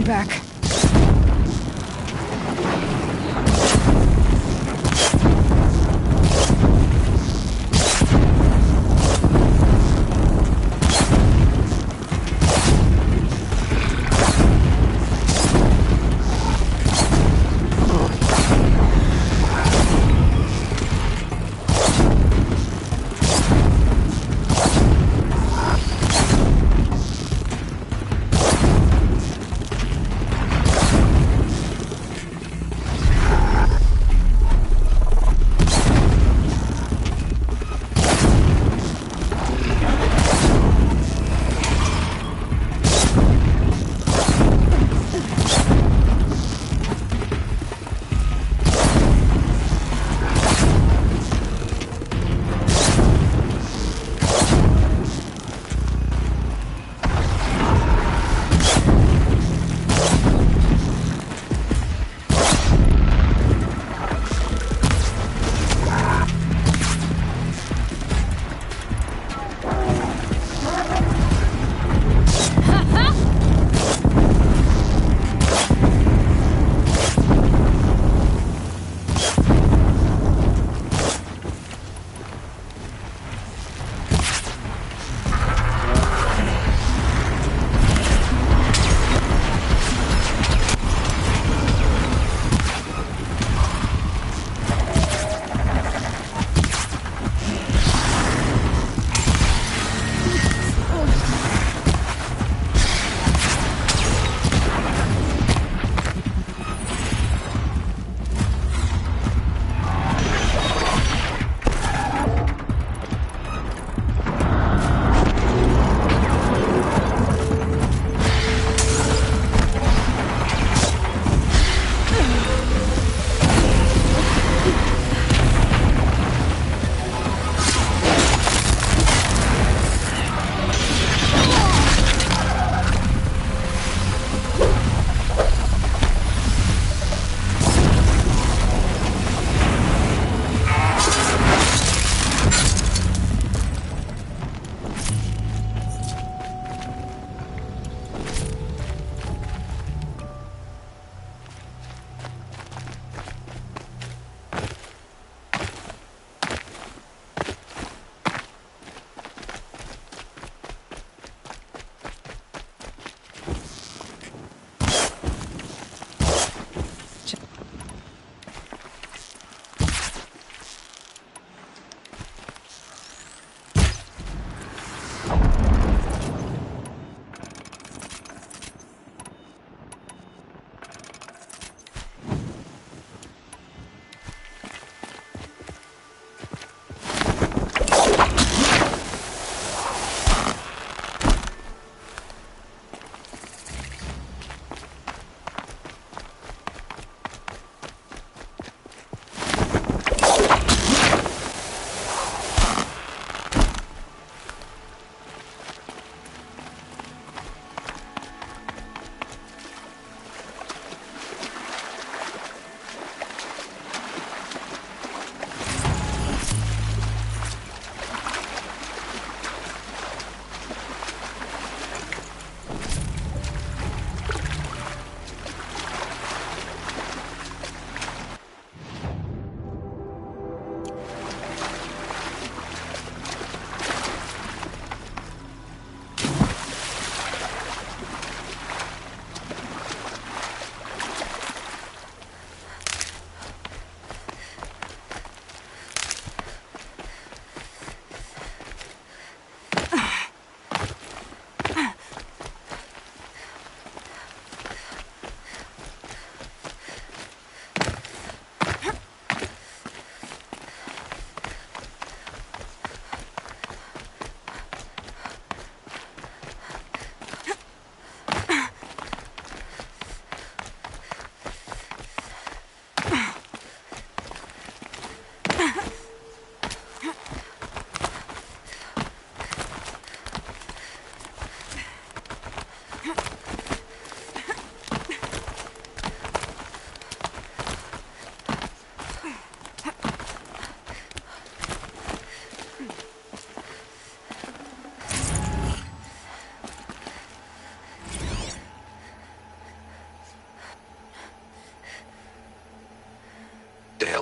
back.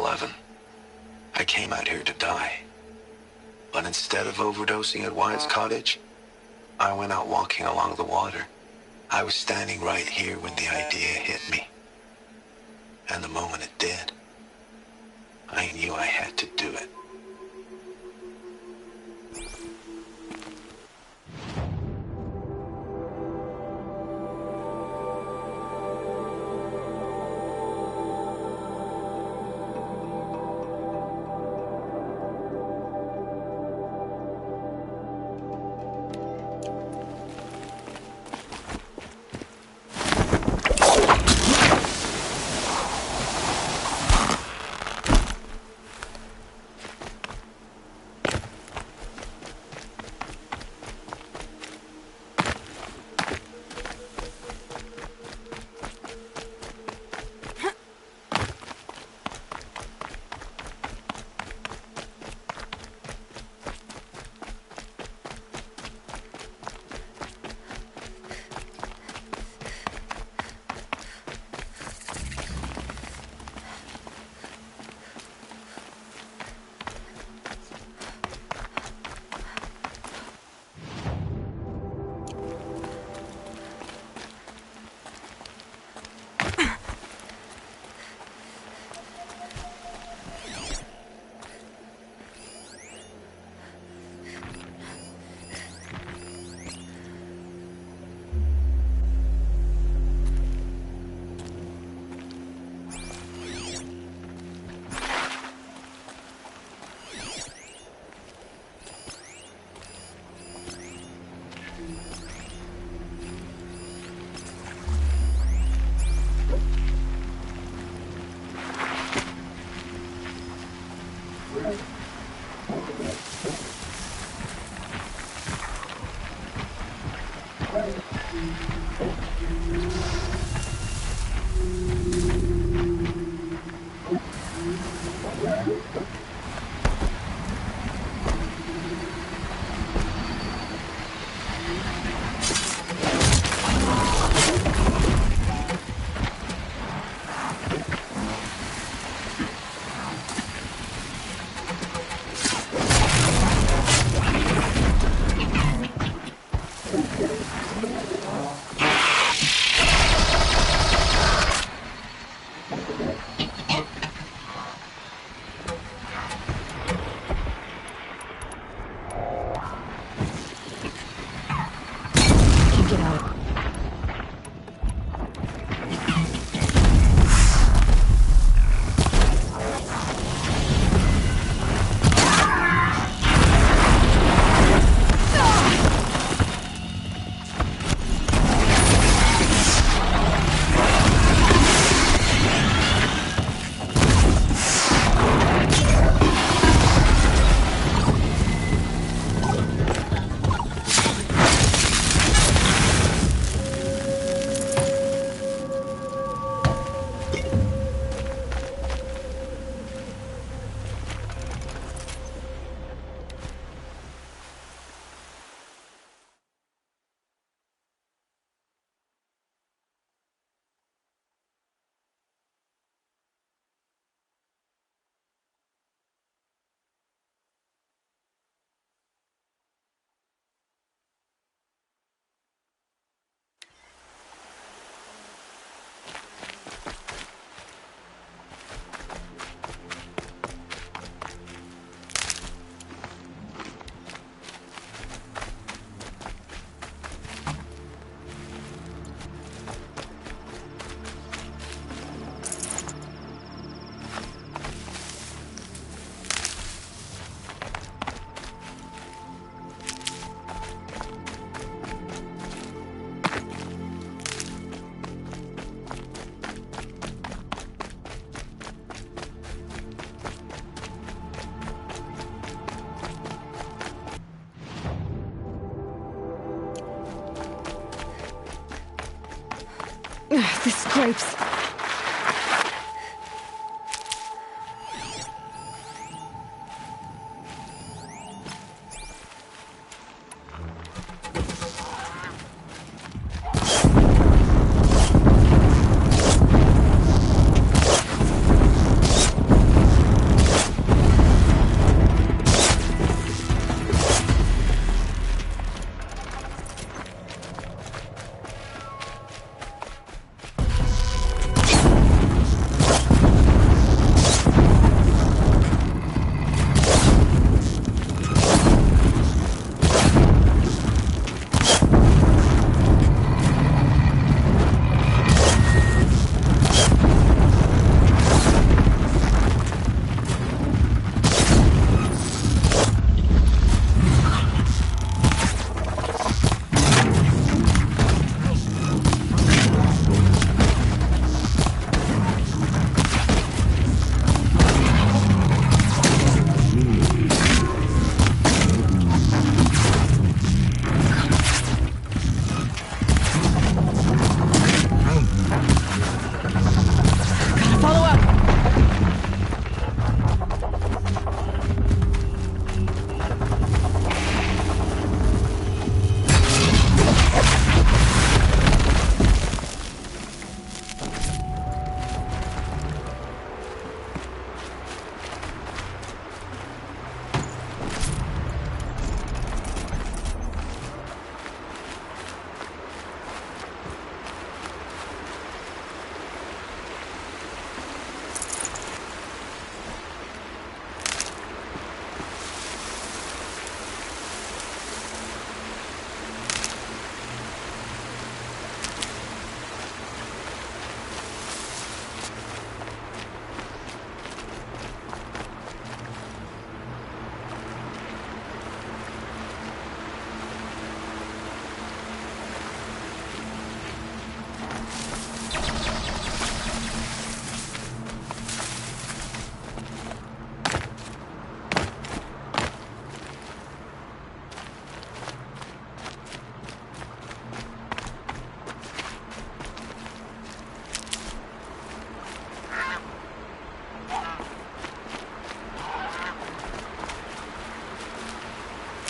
9/11. I came out here to die. But instead of overdosing at Wyatt's cottage, I went out walking along the water. I was standing right here when the idea hit me. And the moment it did, I knew I had to do it. The scrapes.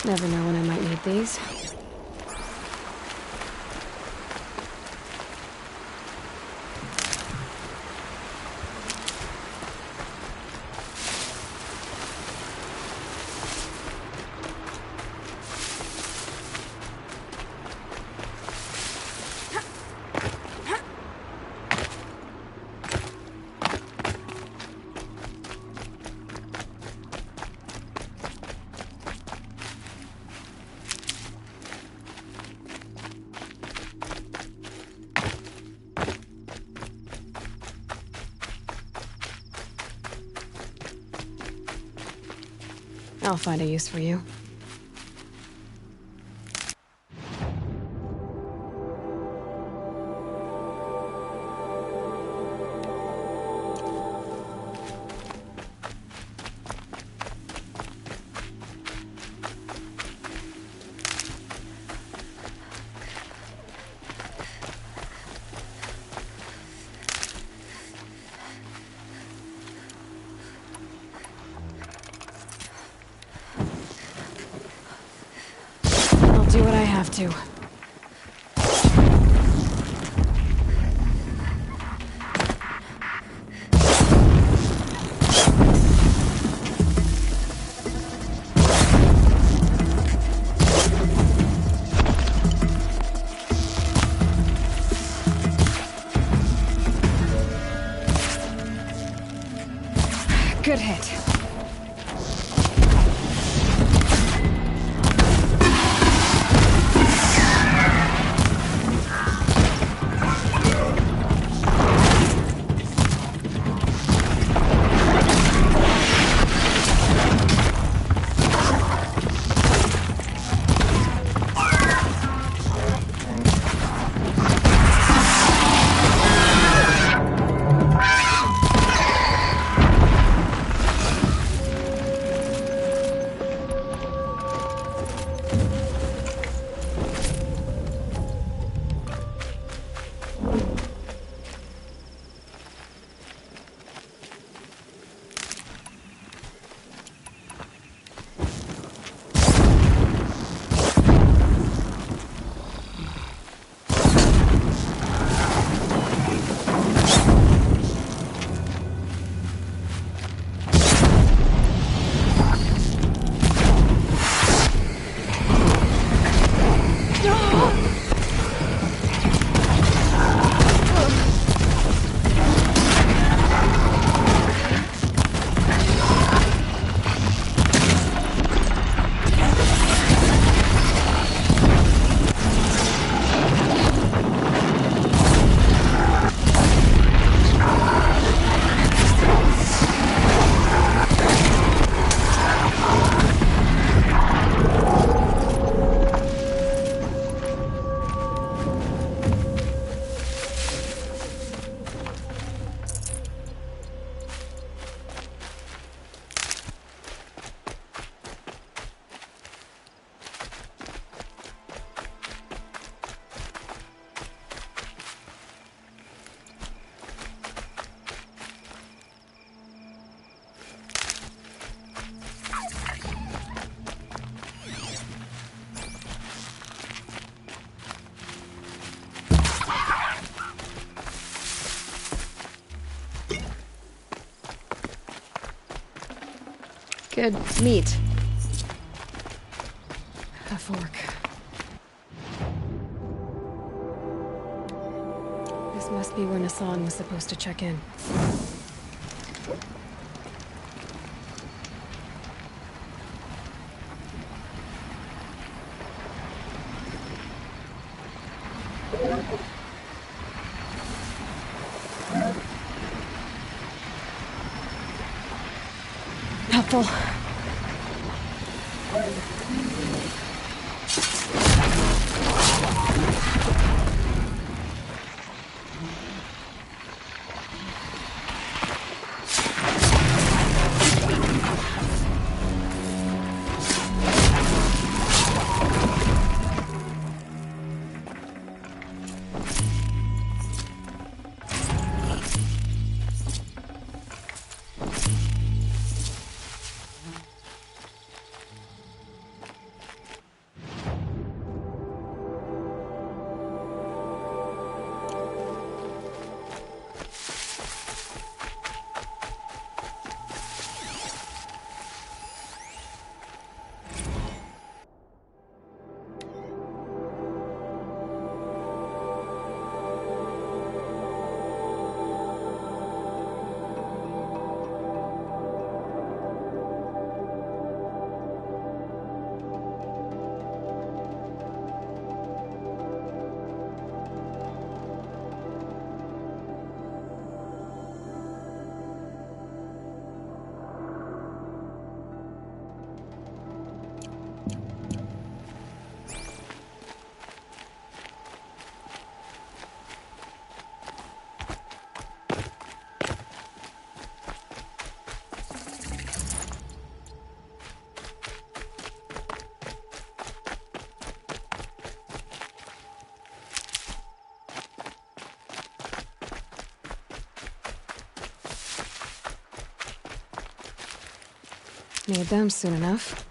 Never know when I might need these. I'll find a use for you. Do what I have to. Good hit. Good meat. A fork. This must be where Nassan was supposed to check in. Helpful. Need them soon enough.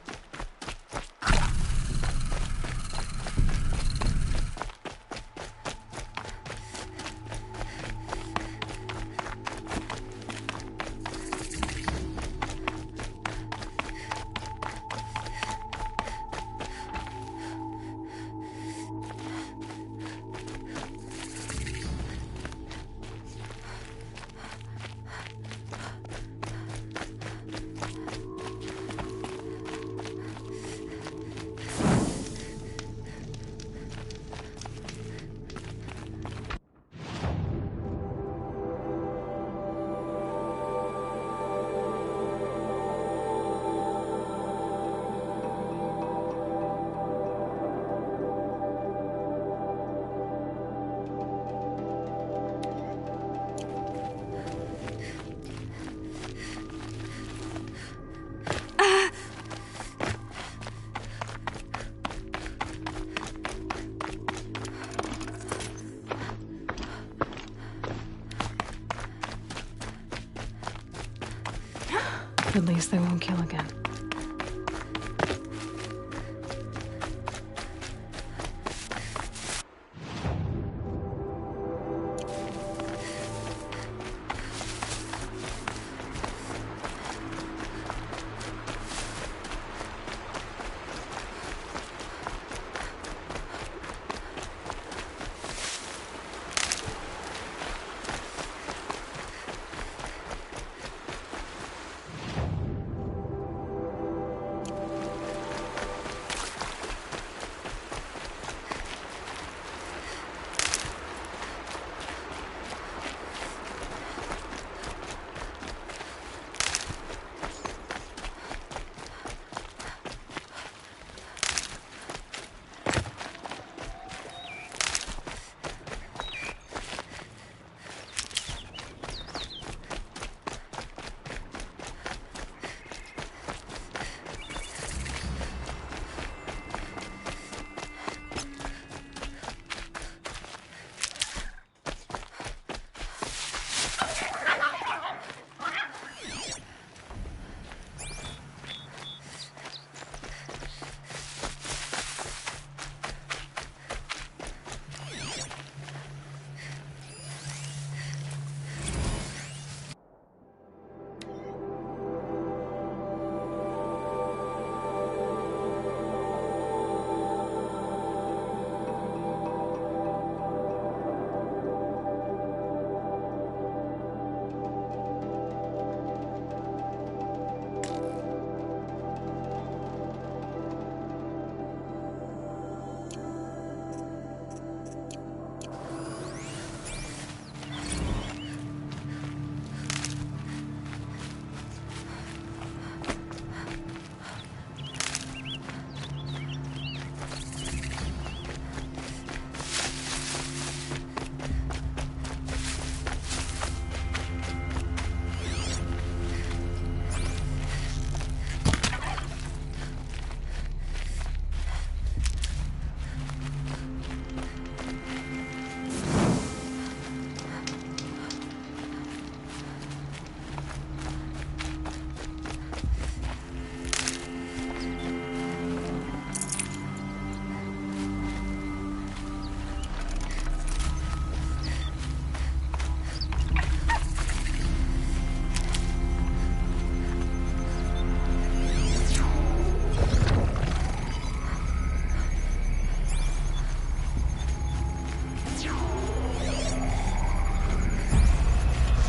At least they won't kill again.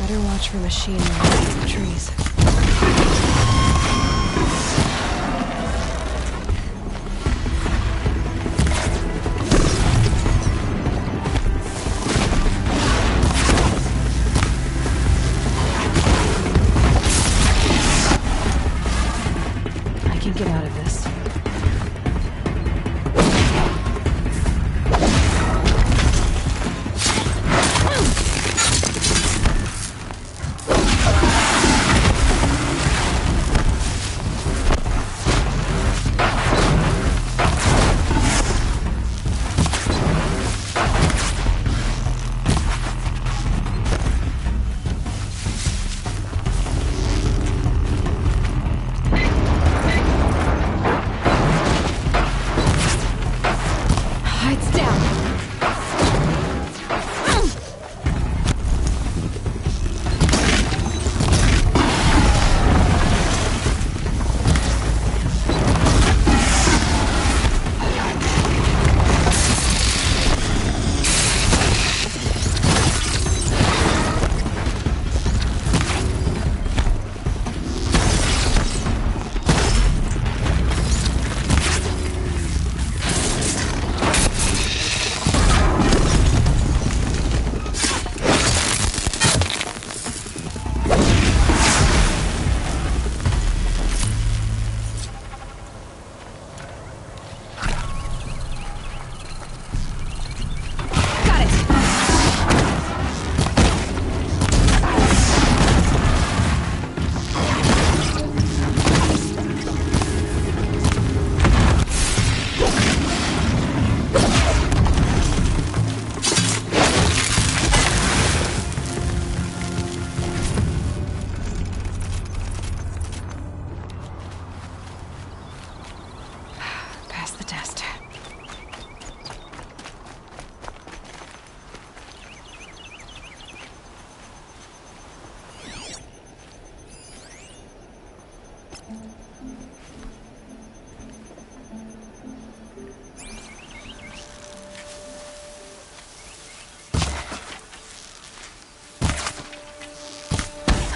Better watch for machinery in the trees. I can get out of this.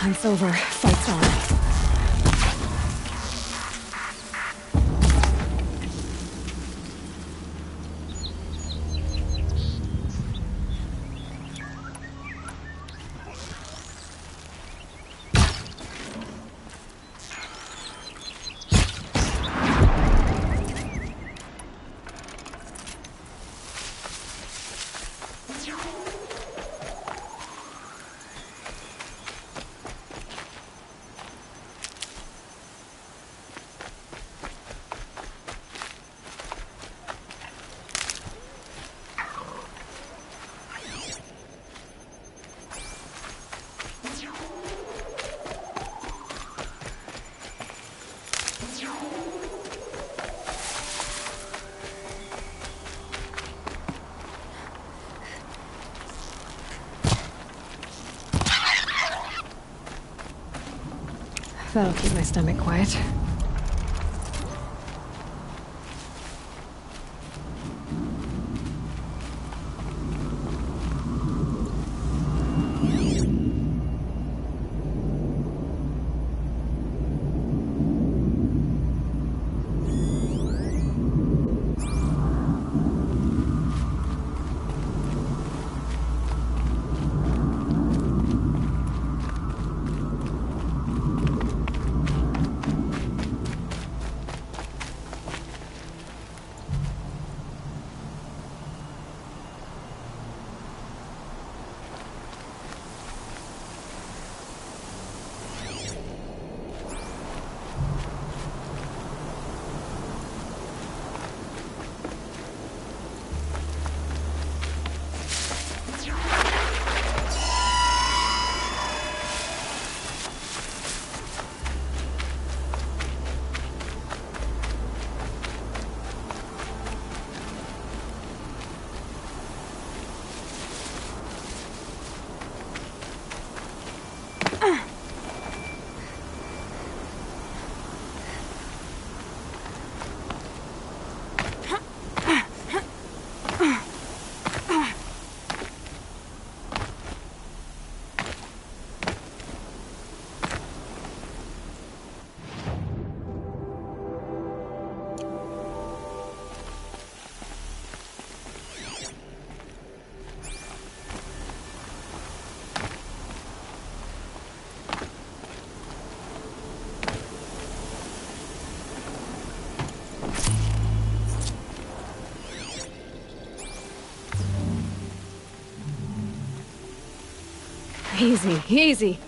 Hunt's over. Fight's on. That'll keep my stomach quiet. Easy, easy.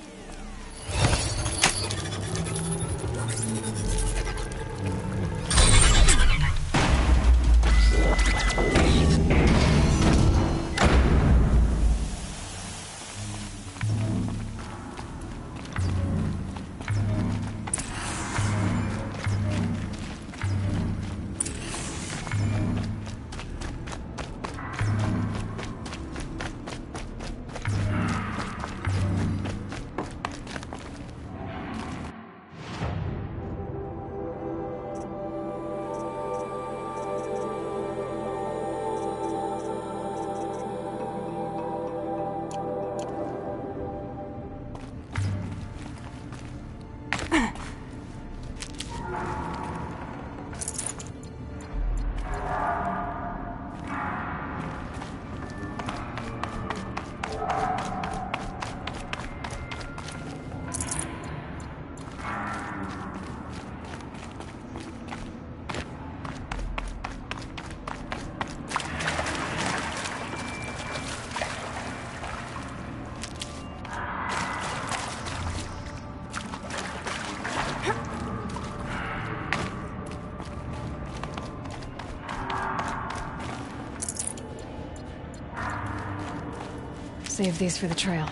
Save these for the trail.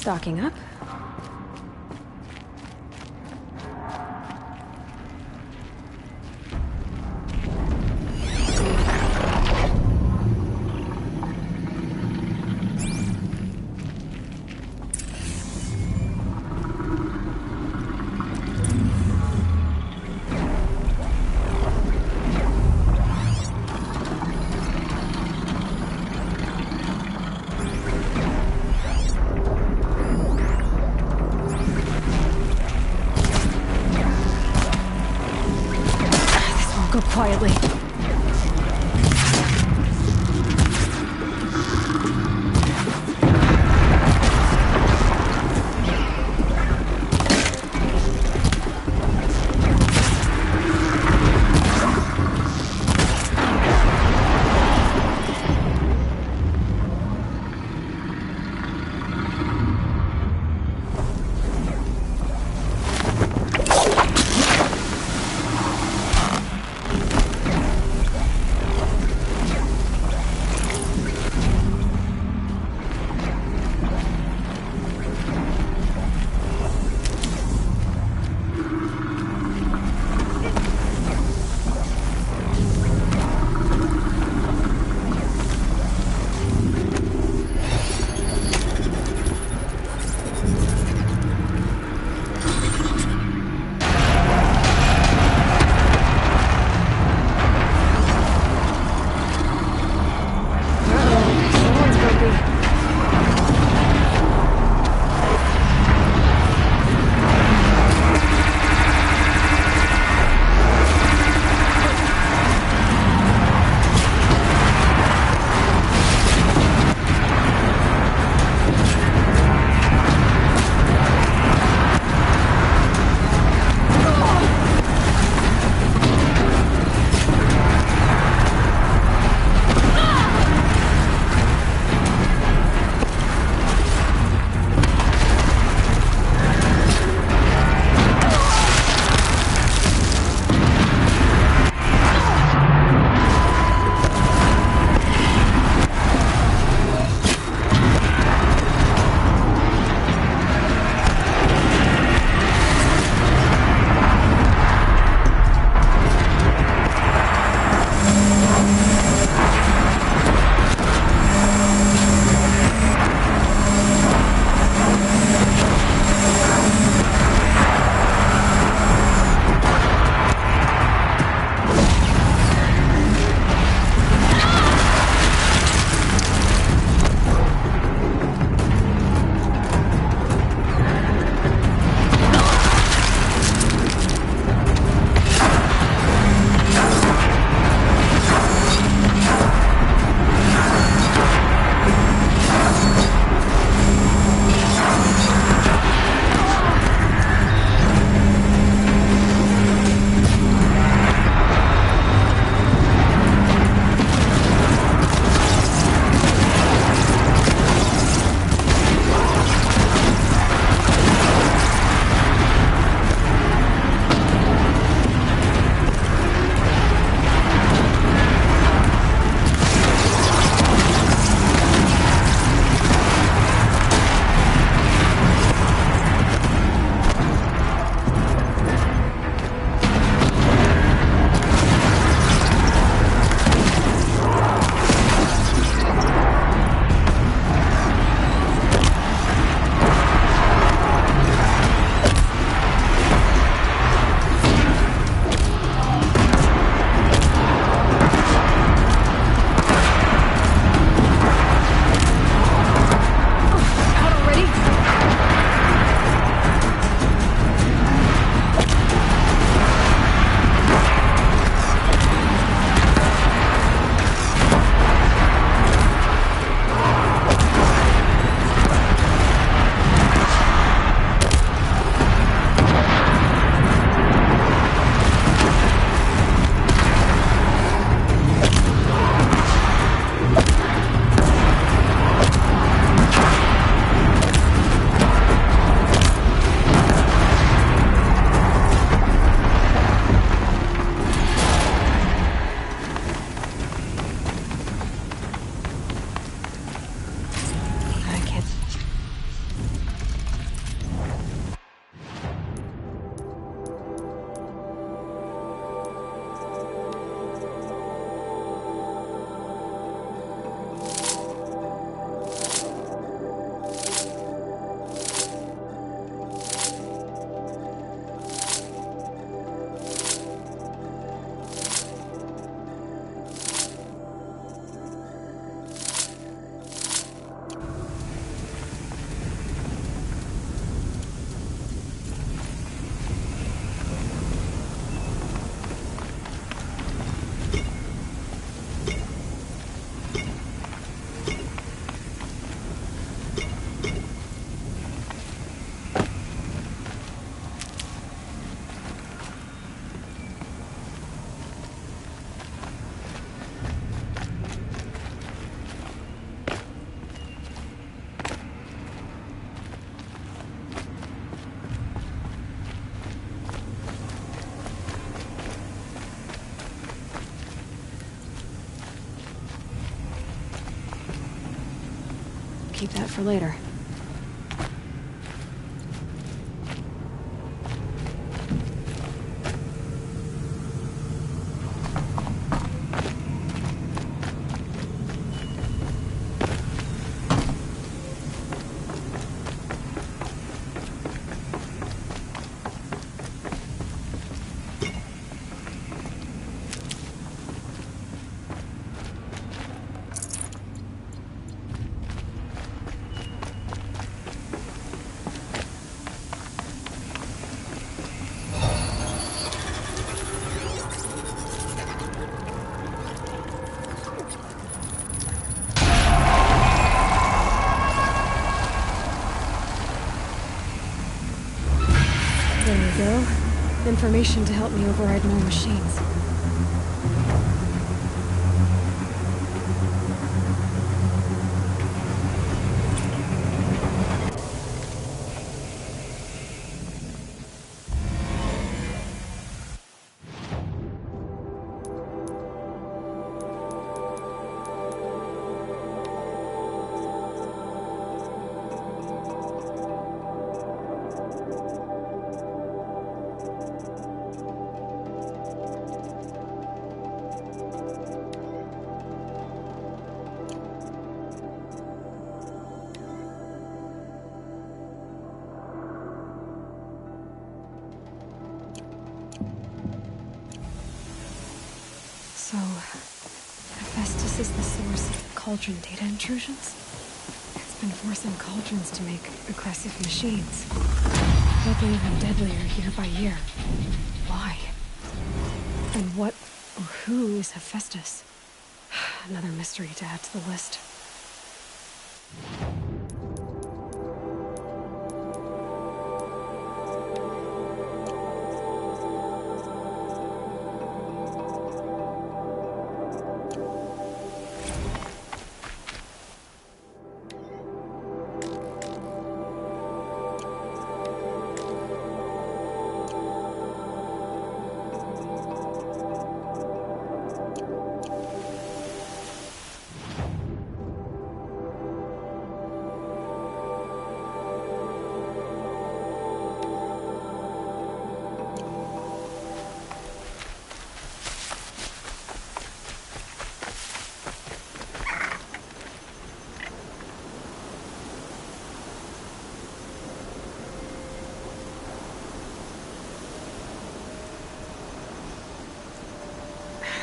Stocking up. Go quietly. keep that for later. There we go. Information to help me override more machines. So, Hephaestus is the source of the Cauldron data intrusions? It's been forcing Cauldrons to make aggressive machines. Deadlier and deadlier year by year. Why? And what or who is Hephaestus? Another mystery to add to the list.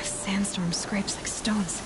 Sandstorm scrapes like stones.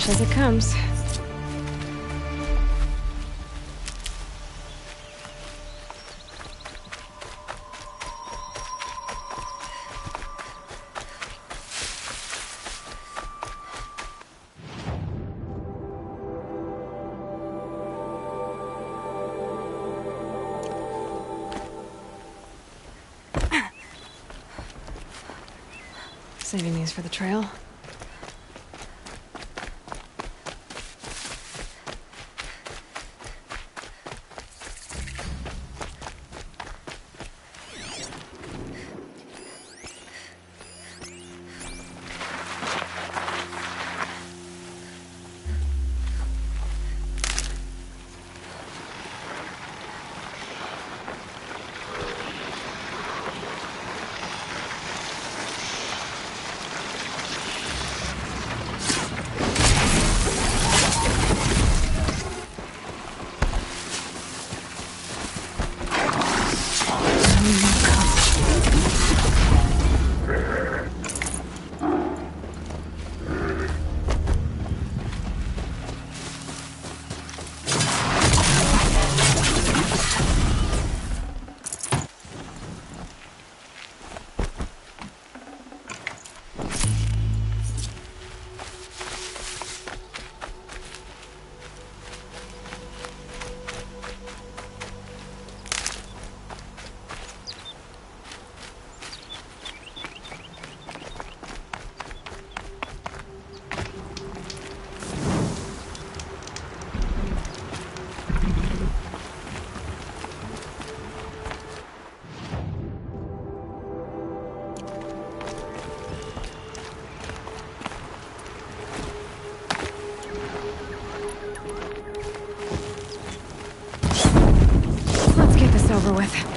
fresh as it comes. Saving these for the trail. Over with.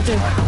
do.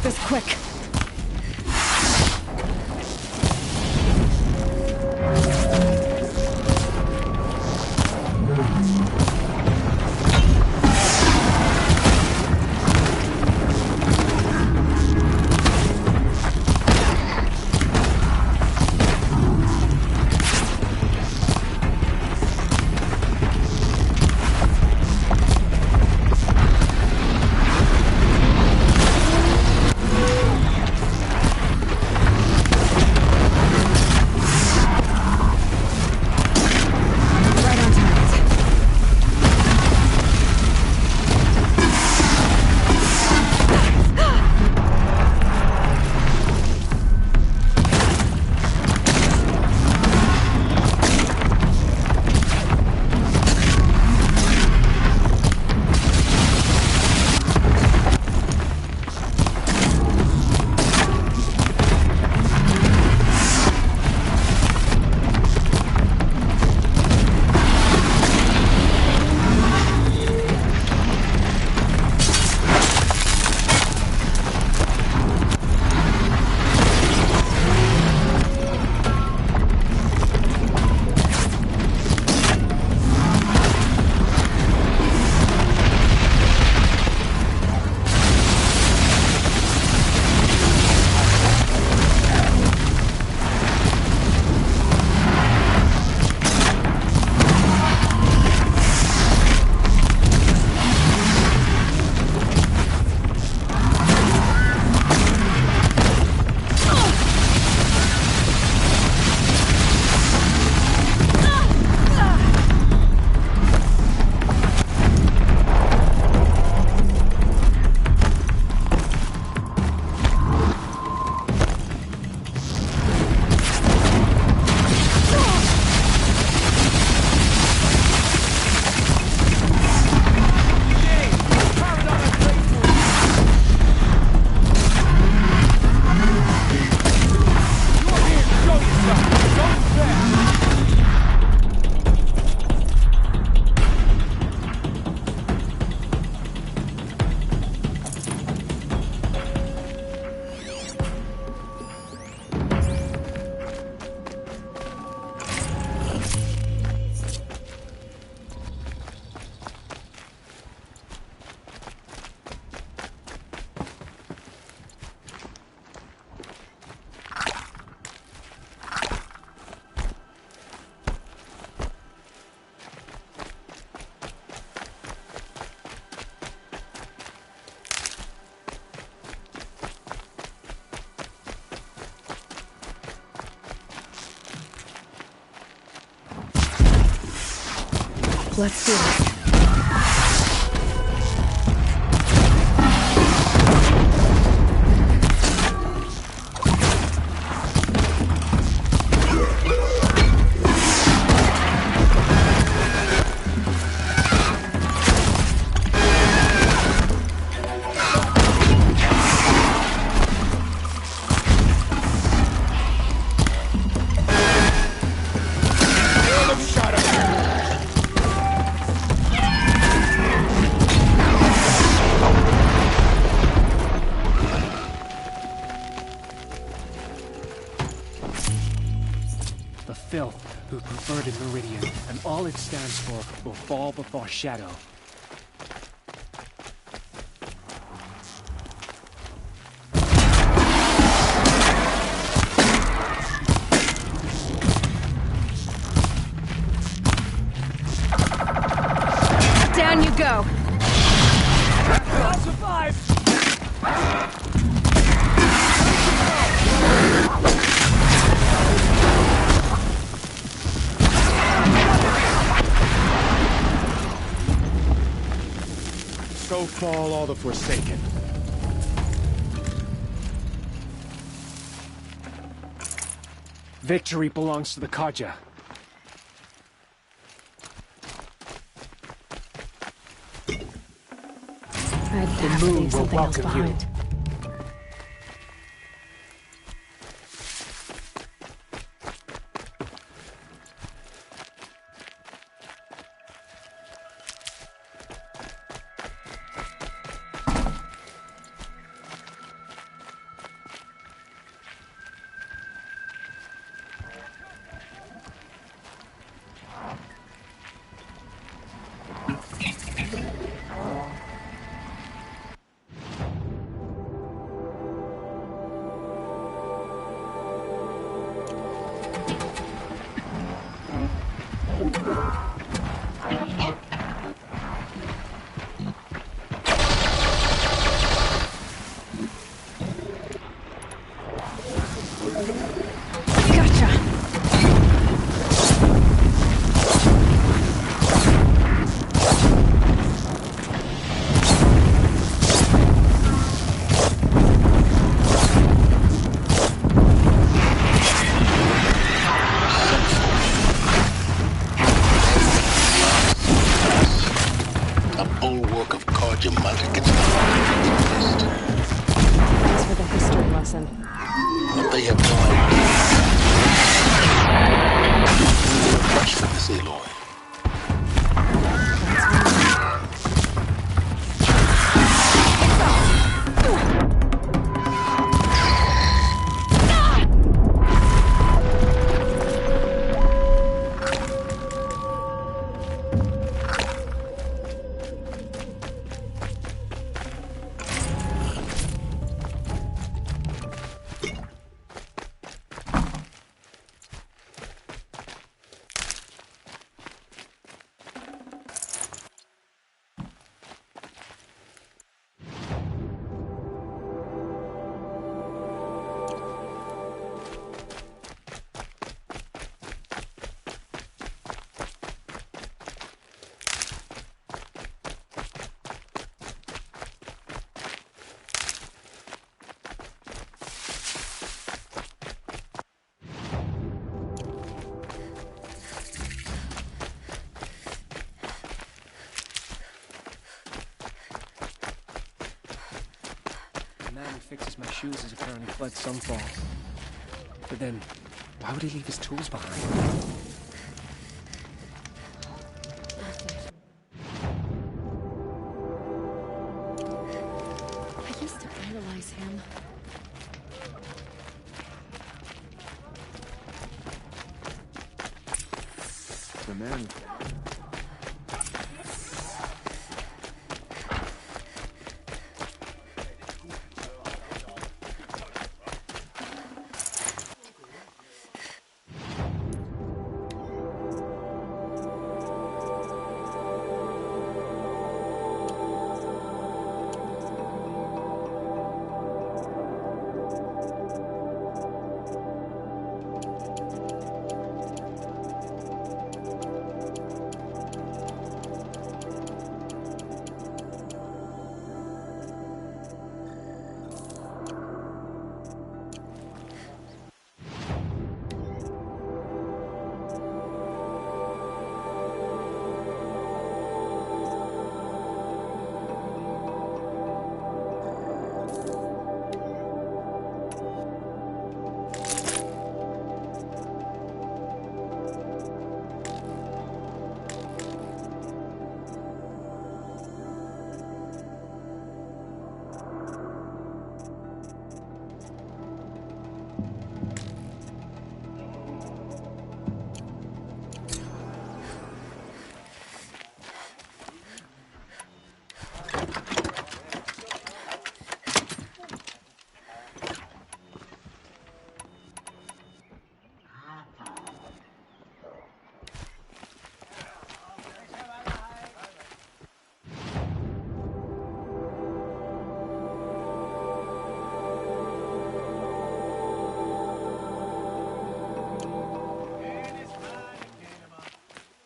make this quick. Let's do this. Who perverted Meridian, and all it stands for will fall before Shadow. Down you go! I'll survive! So fall all the Forsaken. Victory belongs to the Kaja. I'd have to leave something else behind. of cards you might get. Thanks for the history lesson. But they have no idea. Much for this Aloy. Fixes my shoes has apparently fled Sunfall. But then, why would he leave his tools behind? I used to idolize him. The man.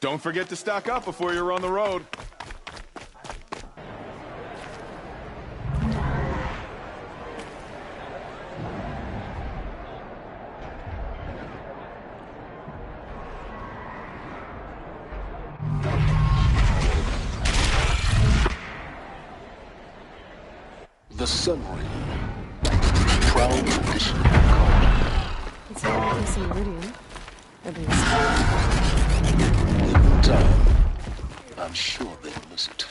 Don't forget to stock up before you're on the road. The Sunray. Proud tradition. It's not like some Meridian. At least. In time, I'm sure they'll miss it.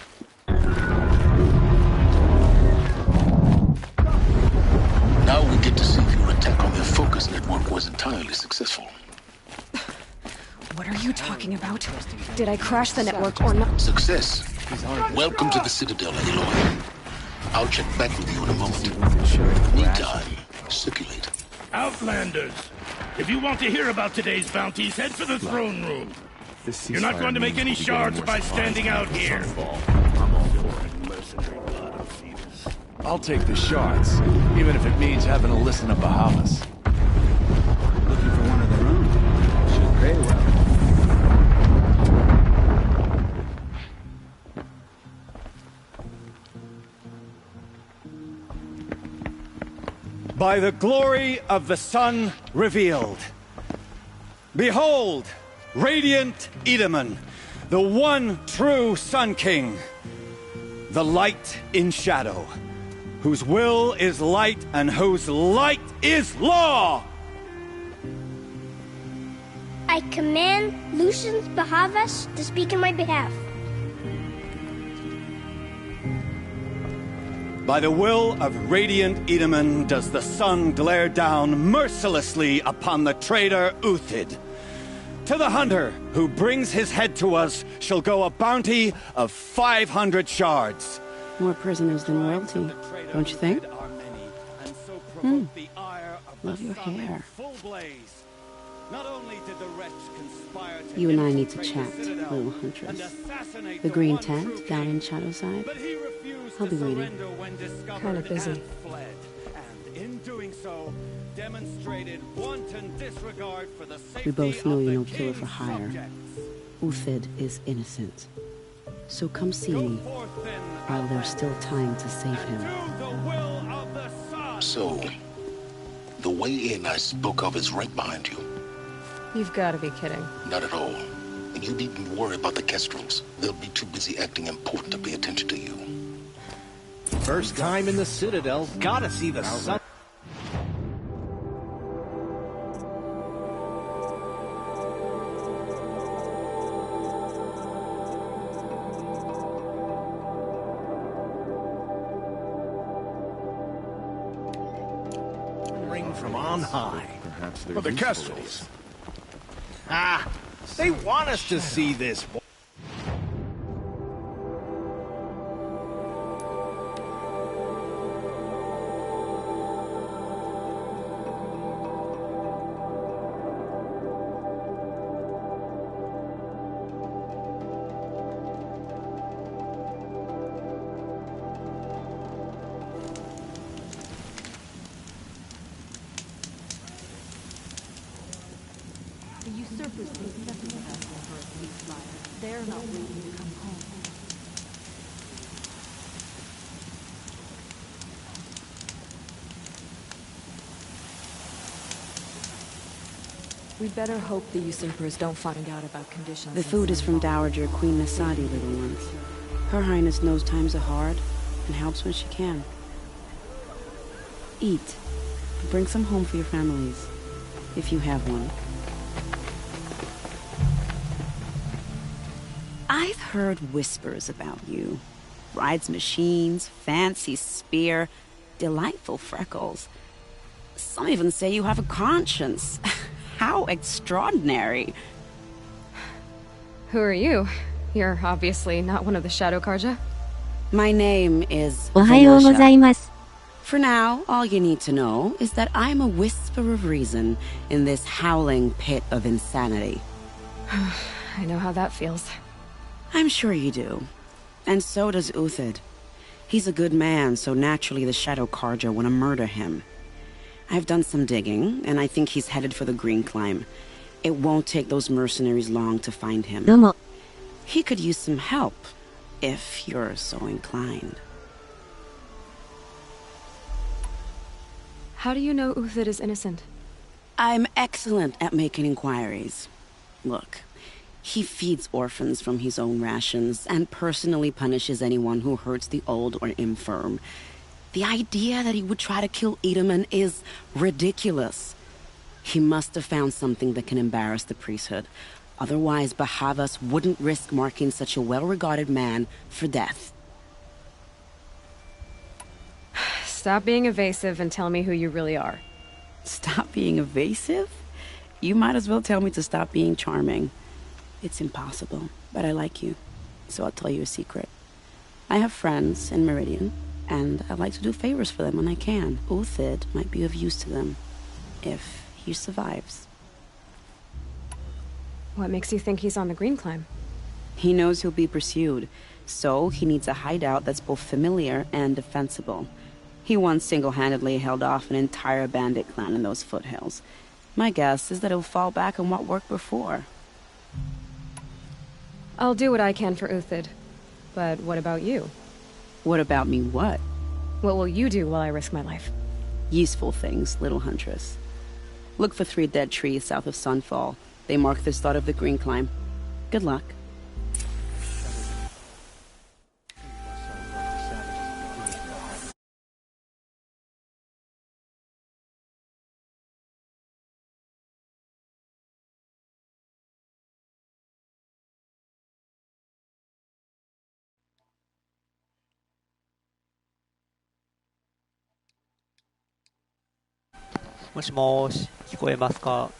Now we get to see if your attack on their focus network was entirely successful. What are you talking about? Did I crash the network or not? Success. Welcome to the Citadel, Aloy. I'll check back with you in a moment. Meantime, circulate. Outlanders, if you want to hear about today's bounties, head for the throne room. You're not going to make any shards by standing out here. I'll take the shards, even if it means having to listen to Bahamas. Looking for one of their own. Should pay well. By the glory of the sun revealed. Behold, radiant Edaman, the one true Sun King. the light in shadow, whose will is light and whose light is law! I command Lucius Bahavas to speak in my behalf. By the will of radiant Edaman does the sun glare down mercilessly upon the traitor Uthid. To the hunter who brings his head to us shall go a bounty of 500 shards. More prisoners than royalty, don't you think? Love your hair. You and I need to chat, little huntress. The green tent down in Shadowside. I'll be waiting. Kind of busy. We both know you're no killer for hire. Uthid is innocent. So come see me while there's still time to save him. So, the way in I spoke of is right behind you. You've got to be kidding. Not at all. And you needn't worry about the Kestrels. They'll be too busy acting important to pay attention to you. First time in the Citadel. Gotta see the sun. Ring from on high. Perhaps they're Well, the Kestrels. Ah, they want us to see this. The usurpers think nothing of us for a sweet slaughter. They're not waiting to come home. We'd better hope the usurpers don't find out about conditions. The food is from Dowager Queen Nasadi, little ones. Her Highness knows times are hard and helps when she can. Eat. Bring some home for your families, if you have one. I've heard whispers about you. Rides machines, fancy spear, delightful freckles. Some even say you have a conscience. How extraordinary. Who are you? You're obviously not one of the Shadow Karja. My name is おはようございます。 For now, all you need to know is that I'm a whisper of reason in this howling pit of insanity. I know how that feels. I'm sure you do. And so does Uthid. He's a good man, so naturally the Shadow Karja want to murder him. I've done some digging, and I think he's headed for the Green Climb. It won't take those mercenaries long to find him. どうも。 He could use some help, if you're so inclined. How do you know Uthid is innocent? I'm excellent at making inquiries. Look, he feeds orphans from his own rations and personally punishes anyone who hurts the old or infirm. The idea that he would try to kill Edaman is ridiculous. He must have found something that can embarrass the priesthood. Otherwise, Bahavas wouldn't risk marking such a well-regarded man for death. Stop being evasive and tell me who you really are. Stop being evasive? You might as well tell me to stop being charming. It's impossible, but I like you, so I'll tell you a secret. I have friends in Meridian, and I like to do favors for them when I can. Uthid might be of use to them, if he survives. What makes you think he's on the Green Climb? He knows he'll be pursued, so he needs a hideout that's both familiar and defensible. He once single-handedly held off an entire bandit clan in those foothills. My guess is that he'll fall back on what worked before. I'll do what I can for Uthid. But what about you? What about me what? What will you do while I risk my life? Useful things, little huntress. Look for 3 dead trees south of Sunfall. They mark the start of the Green Climb. Good luck. もしもーし、聞こえますか？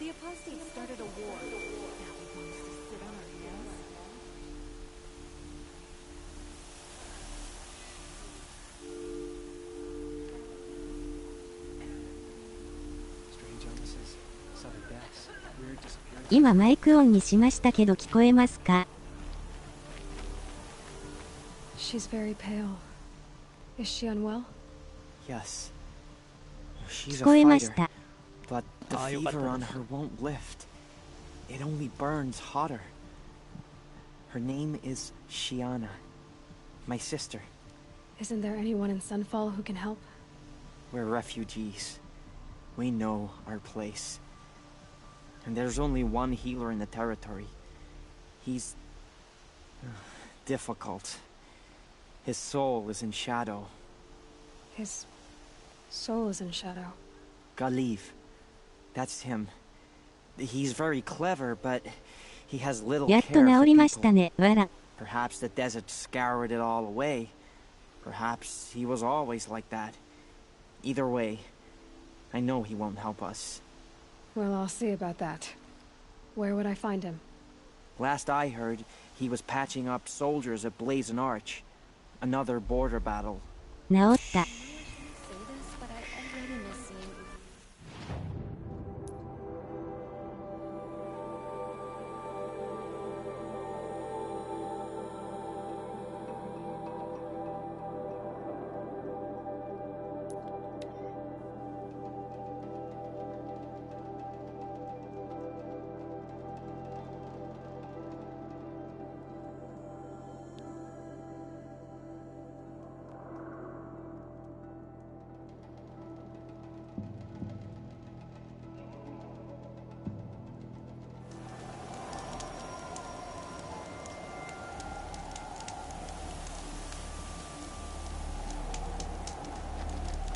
The apostates started a war. Now they want us to sit on our hands. Strange illnesses, sudden deaths, weird disappearances. 今マイクオンにしましたけど聞こえますか？ She's very pale. Is she unwell? Yes. She's 聞 a こえまし fighter, た。 but the fever on her won't lift. It only burns hotter. Her name is Shiana, my sister. Isn't there anyone in Sunfall who can help? We're refugees. We know our place. And there's only one healer in the territory. He's difficult. His soul is in shadow. His soul is in shadow. Galiv. That's him. He's very clever, but he has little やっ care と for 治りました people. ね、わら。 Perhaps the desert scoured it all away. Perhaps he was always like that. Either way, I know he won't help us. Well, I'll see about that. Where would I find him? Last I heard, he was patching up soldiers at Blazon Arch. Another border battle. 治った。 Say this, but I already miss seeing you.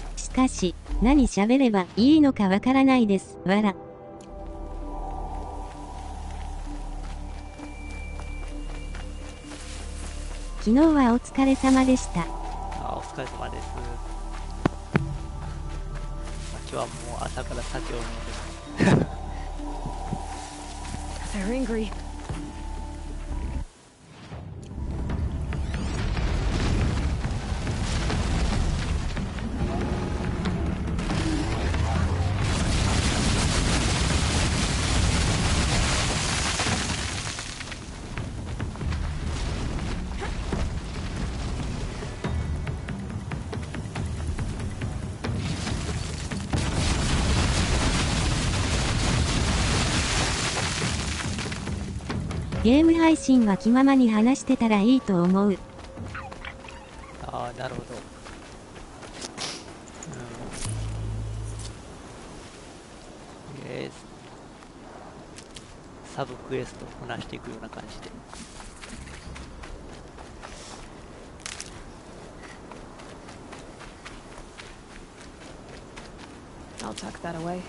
「しかし、何喋ればいいのかわからないです、わら。」昨日はお疲れ様でした。お疲れ様です。今日はもう朝から酒を飲んでます。They're angry.「ゲーム配信は気ままに話してたらいいと思う。」ああ、なるほど。サブクエストをこなしていくような感じで。I'll tuck that away.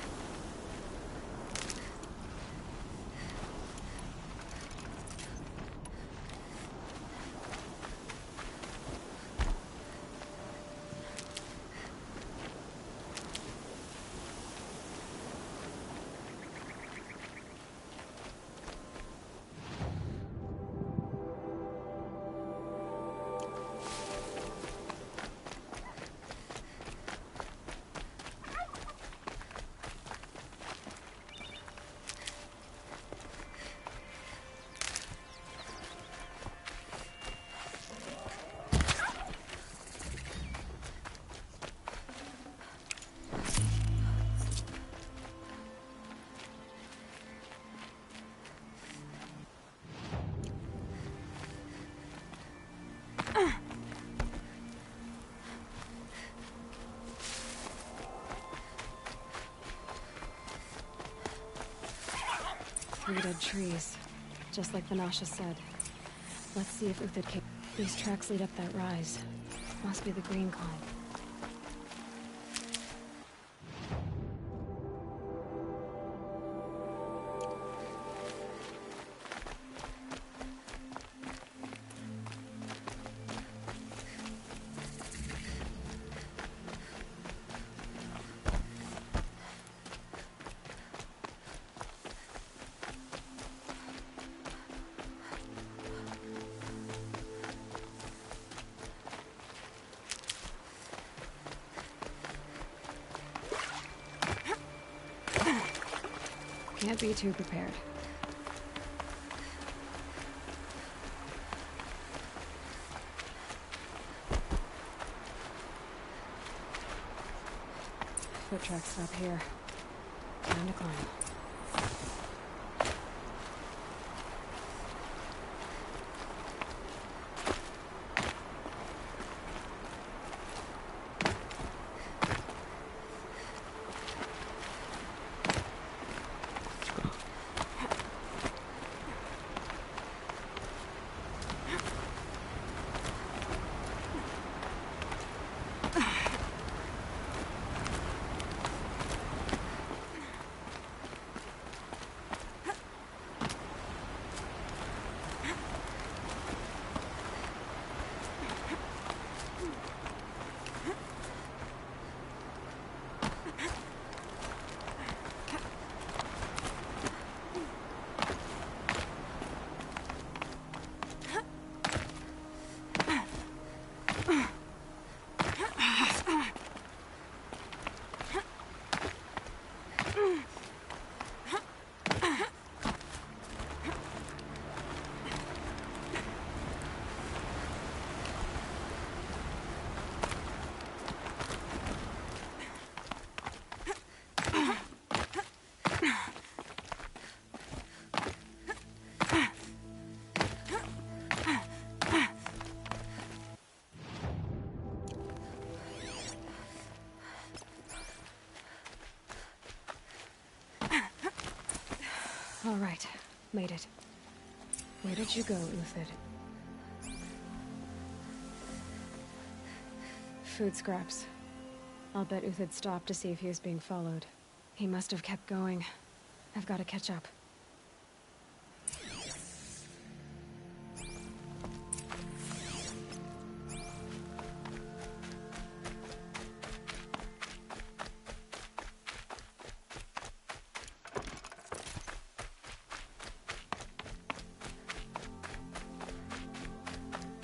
Three dead trees, just like Vanasha said. Let's see if Uthid came. These tracks lead up that rise. Must be the green climb. Can't be too prepared. Foot tracks up here. Time to climb. All right, made it. Where did you go, Uthid? Food scraps. I'll bet Uthid stopped to see if he was being followed. He must have kept going. I've got to catch up.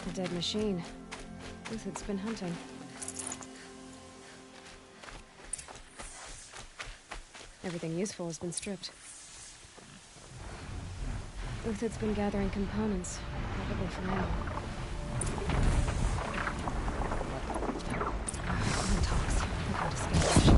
A dead machine. Uthid's been hunting. Everything useful has been stripped. Uthid's been gathering components, probably for now. Someone talks. Look out to sketch.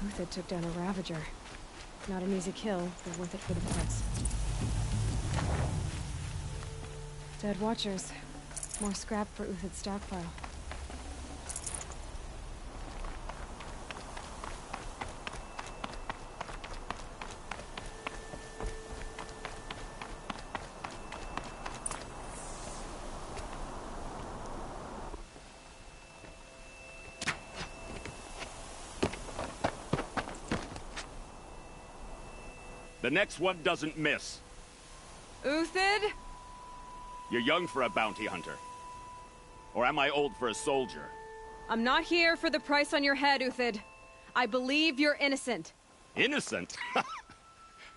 Uthid took down a Ravager. Not an easy kill, but worth it for the parts. Dead Watchers. More scrap for Uthid's stockpile. The next one doesn't miss. Uthid? You're young for a bounty hunter. Or am I old for a soldier? I'm not here for the price on your head, Uthid. I believe you're innocent. Innocent?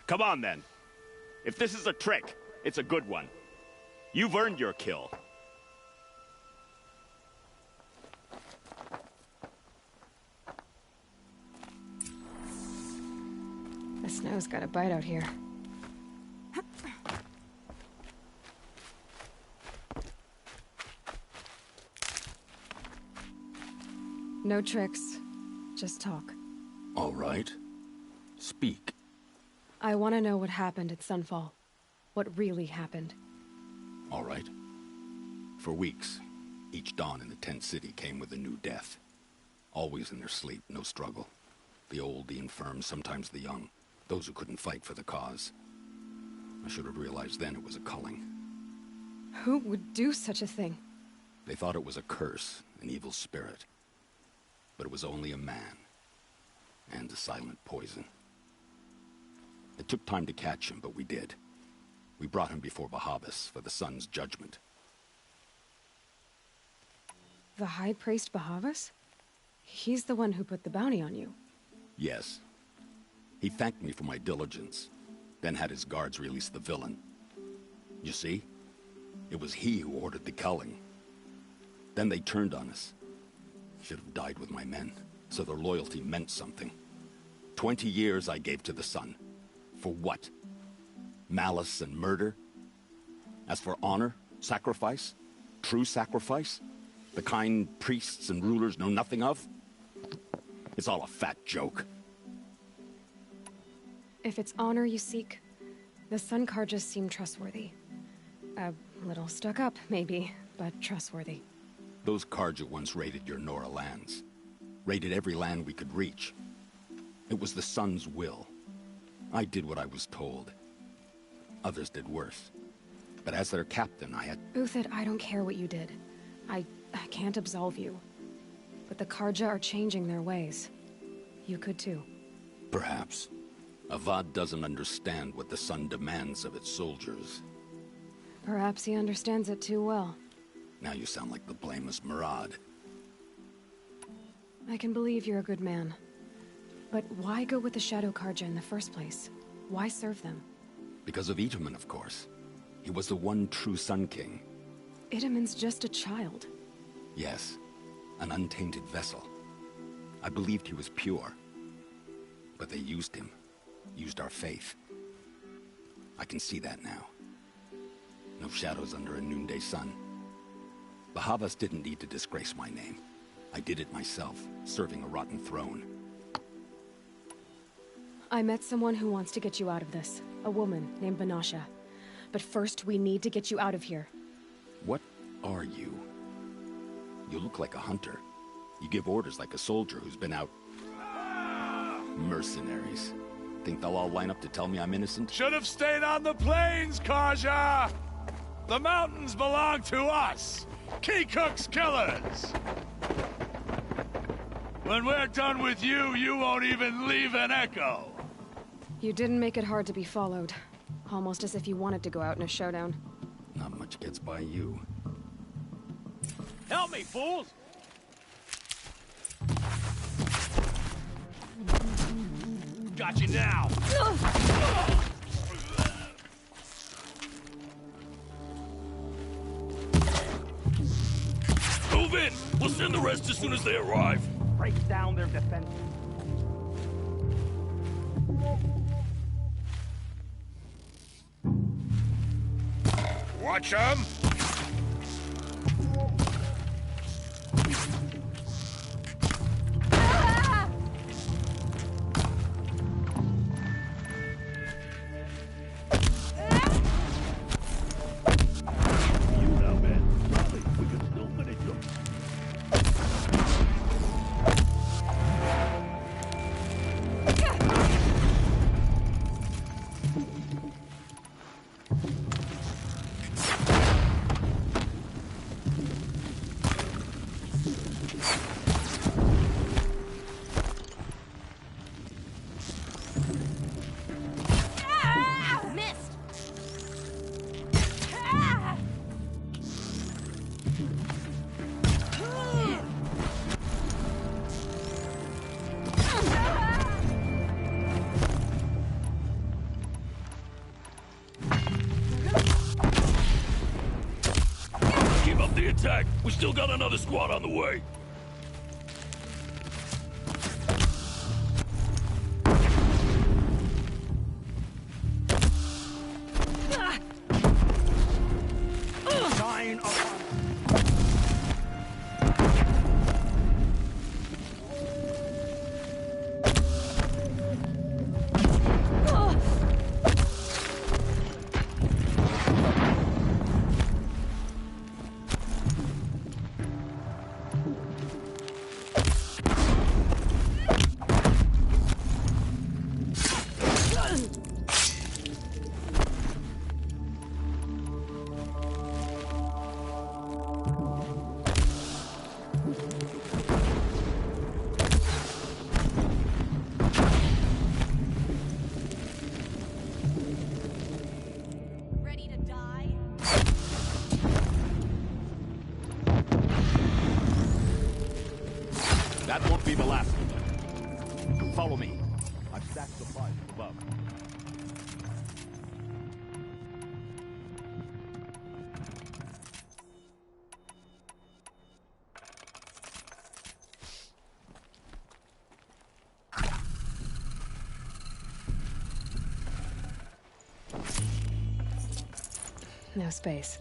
Come on, then. If this is a trick, it's a good one. You've earned your kill. Snow's got a bite out here. No tricks. Just talk. All right. Speak. I want to know what happened at Sunfall. What really happened. All right. For weeks, each dawn in the tent city came with a new death. Always in their sleep, no struggle. The old, the infirm, sometimes the young. Those who couldn't fight for the cause. I should have realized then it was a culling. Who would do such a thing? They thought it was a curse, an evil spirit. But it was only a man. And a silent poison. It took time to catch him, but we did. We brought him before Bahavas for the sun's judgment. The High Priest Bahavas? He's the one who put the bounty on you. Yes. He thanked me for my diligence, then had his guards release the villain. You see? It was he who ordered the culling. Then they turned on us. Should have died with my men, so their loyalty meant something. 20 years I gave to the sun. For what? Malice and murder? As for honor, sacrifice, true sacrifice, the kind priests and rulers know nothing of? It's all a fat joke. If it's honor you seek, the Sun Karjas seem trustworthy. A little stuck up, maybe, but trustworthy. Those Karja once raided your Nora lands. Raided every land we could reach. It was the Sun's will. I did what I was told. Others did worse. But as their captain, I had... Uthid, I don't care what you did. I can't absolve you. But the Karja are changing their ways. You could too. Perhaps. Avad doesn't understand what the Sun demands of its soldiers. Perhaps he understands it too well. Now you sound like the blameless Murad. I can believe you're a good man. But why go with the Shadow Karja in the first place? Why serve them? Because of Itaman, of course. He was the one true Sun King. Itaman's just a child. Yes, an untainted vessel. I believed he was pure. But they used him. Used our faith. I can see that now. No shadows under a noonday sun. Bahavas didn't need to disgrace my name. I did it myself, serving a rotten throne. I met someone who wants to get you out of this. A woman named Banasha. But first, we need to get you out of here. What are you? You look like a hunter. You give orders like a soldier who's been out... Mercenaries. Think they'll all line up to tell me I'm innocent? Should have stayed on the plains, Karja! The mountains belong to us! Keycook's killers! When we're done with you, you won't even leave an echo! You didn't make it hard to be followed. Almost as if you wanted to go out in a showdown. Not much gets by you. Help me, fools! Got you now! Move in! We'll send the rest as soon as they arrive. Break down their defense. Watch them! We still got another squad on the way. be the last of them. Follow me. I've stacked supplies above. No space.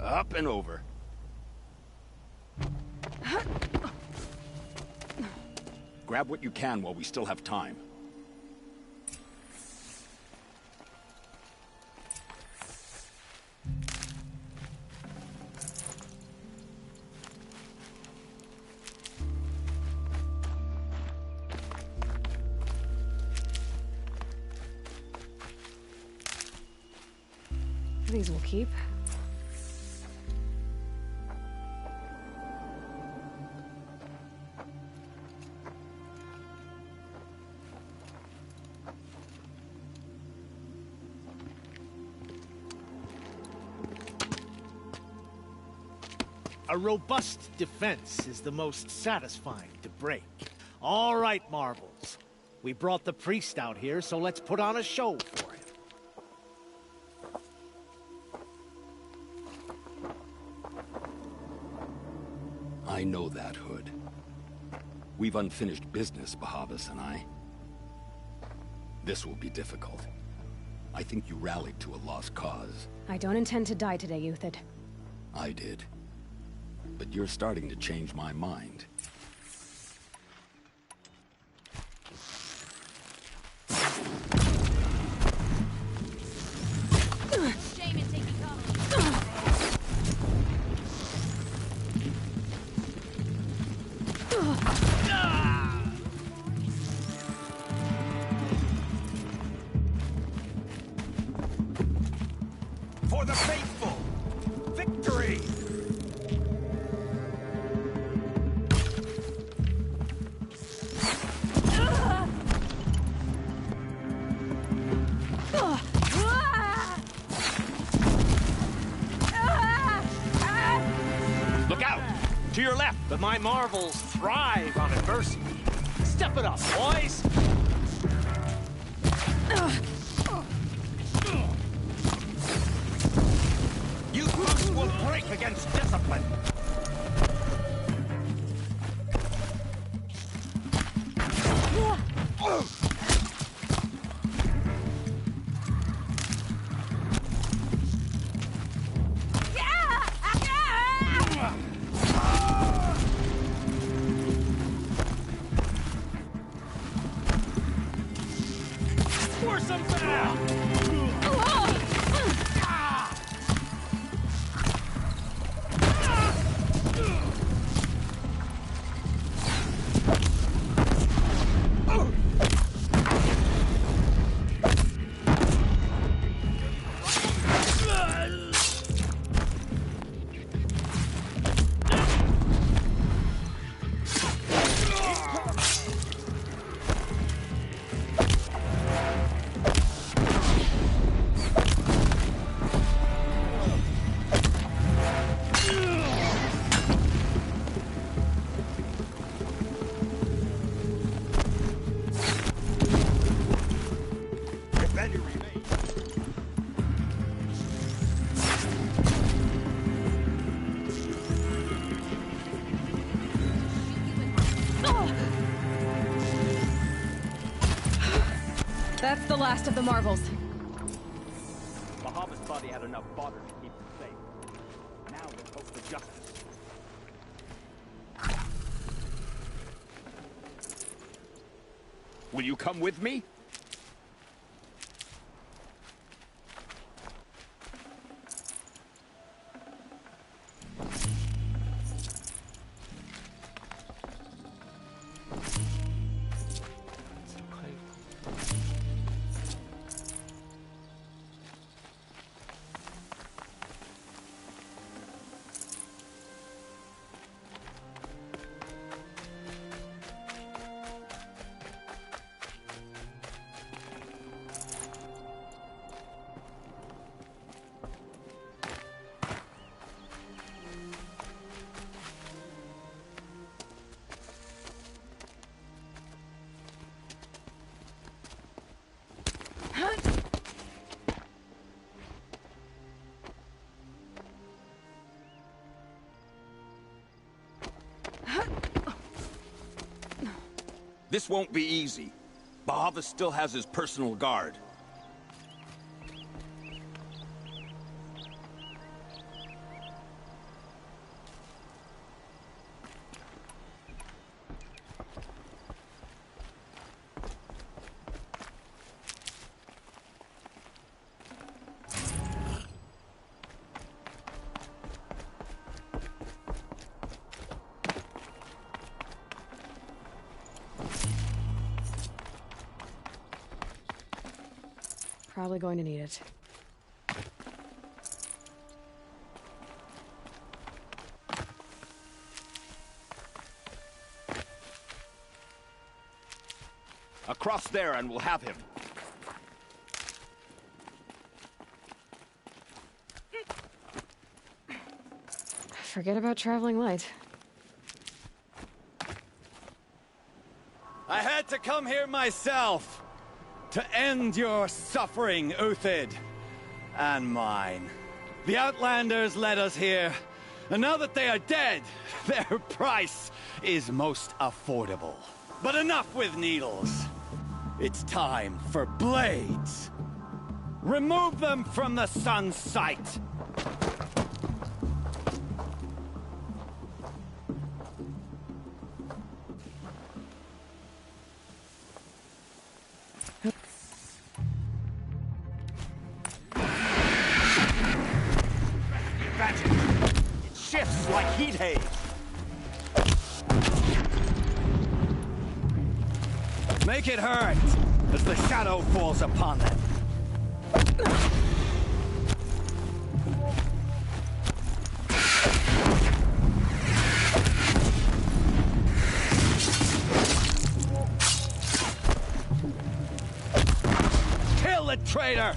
Up and over. Grab what you can while we still have time. These will keep. A robust defense is the most satisfying to break. All right, Marbles. We brought the priest out here, so let's put on a show for him. I know that, Hood. We've unfinished business, Bahavas and I. This will be difficult. I think you rallied to a lost cause. I don't intend to die today, Euthid. I did. But you're starting to change my mind. Shame in taking cover. For the faithful! Victory! Look out! To your left! But my Marvels thrive on adversity. Step it up, boys! You folks will break against discipline! Force them back! That's the last of the Marvels. Bahamut's body had enough fodder to keep him safe. Now let's hope for justice. Will you come with me? This won't be easy. Bahavas still has his personal guard. Probably going to need it. Across there and we'll have him. Forget about traveling light. I had to come here myself to end your suffering, Uthid, and mine. The Outlanders led us here, and now that they are dead, their price is most affordable. But enough with needles. It's time for blades. Remove them from the sun's sight. It shifts like heat haze. Make it hurt as the shadow falls upon them. Kill the traitor!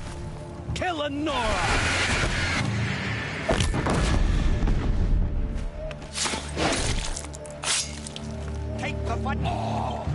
Kill Lenora! Take the fight. Oh.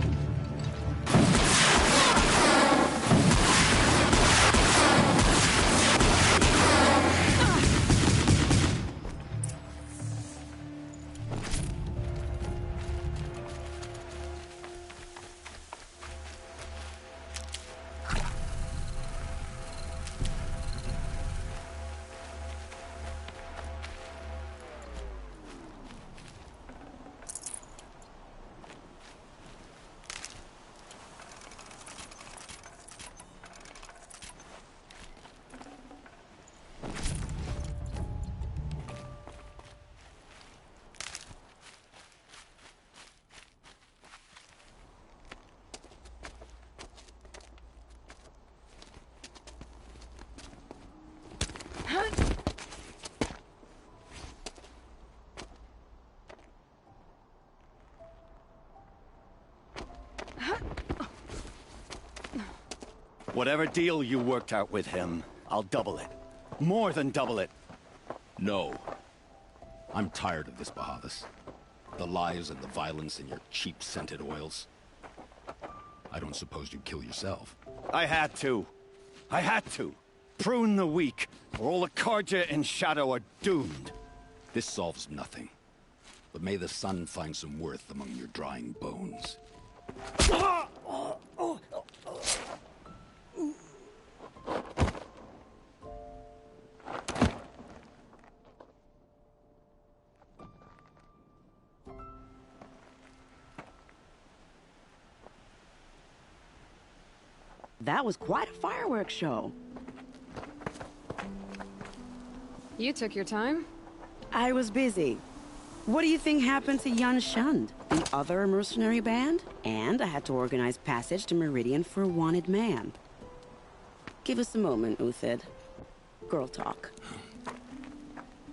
Whatever deal you worked out with him, I'll double it. More than double it. No. I'm tired of this, Bahavas. The lies and the violence and your cheap scented oils. I don't suppose you'd kill yourself. I had to. I had to. Prune the weak, or all the Karja in Shadow are doomed. This solves nothing. But may the sun find some worth among your drying bones. That was quite a fireworks show. You took your time? I was busy. What do you think happened to Yan Shund, the other mercenary band? And I had to organize passage to Meridian for a wanted man. Give us a moment, Uthid. Girl talk.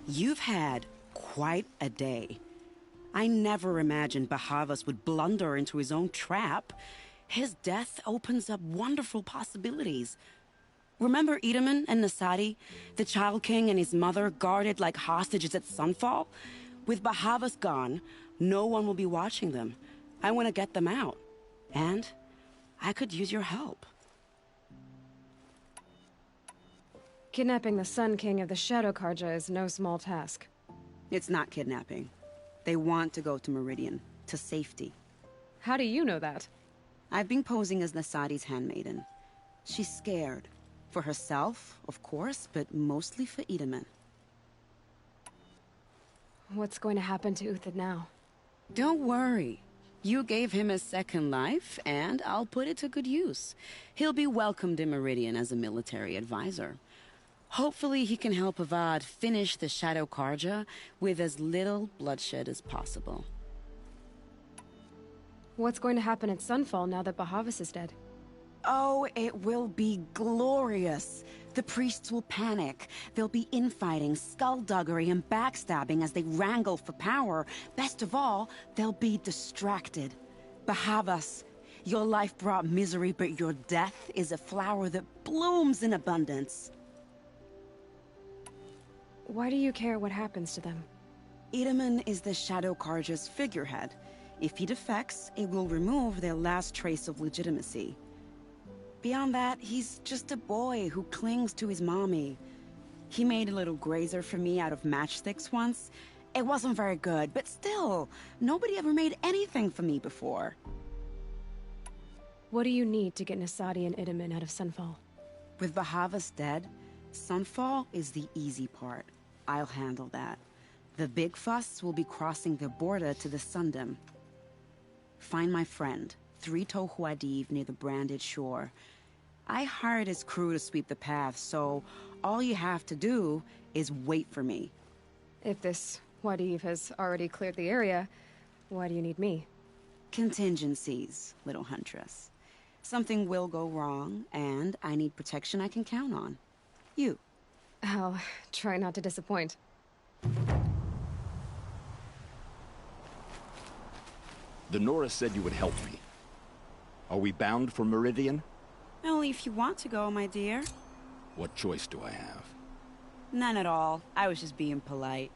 You've had quite a day. I never imagined Bahavas would blunder into his own trap. His death opens up wonderful possibilities. Remember Edaman and Nasadi, the Child King and his mother guarded like hostages at sunfall? With Bahavas gone, no one will be watching them. I want to get them out. And I could use your help. Kidnapping the Sun King of the Shadow Karja is no small task. It's not kidnapping. They want to go to Meridian, to safety. How do you know that? I've been posing as Nasadi's handmaiden. She's scared. For herself, of course, but mostly for Itamen. What's going to happen to Uthid now? Don't worry. You gave him a second life, and I'll put it to good use. He'll be welcomed in Meridian as a military advisor. Hopefully he can help Avad finish the Shadow Karja with as little bloodshed as possible. What's going to happen at Sunfall now that Bahavas is dead? Oh, it will be glorious. The priests will panic. There'll be infighting, skullduggery, and backstabbing as they wrangle for power. Best of all, they'll be distracted. Bahavas, your life brought misery, but your death is a flower that blooms in abundance. Why do you care what happens to them? Itamen is the Shadow Karja's figurehead. If he defects, it will remove their last trace of legitimacy. Beyond that, he's just a boy who clings to his mommy. He made a little grazer for me out of matchsticks once. It wasn't very good, but still, nobody ever made anything for me before. What do you need to get Nasadi and Itamen out of Sunfall? With Bahavas dead, Sunfall is the easy part. I'll handle that. The big fuss will be crossing the border to the Sundom. Find my friend, Three-Toe Huadiv, near the Branded Shore. I hired his crew to sweep the path, so all you have to do is wait for me. If this Huadiv has already cleared the area, why do you need me? Contingencies, little huntress. Something will go wrong, and I need protection I can count on. You. I'll try not to disappoint. The Nora said you would help me. Are we bound for Meridian? Only if you want to go, my dear. What choice do I have? None at all. I was just being polite.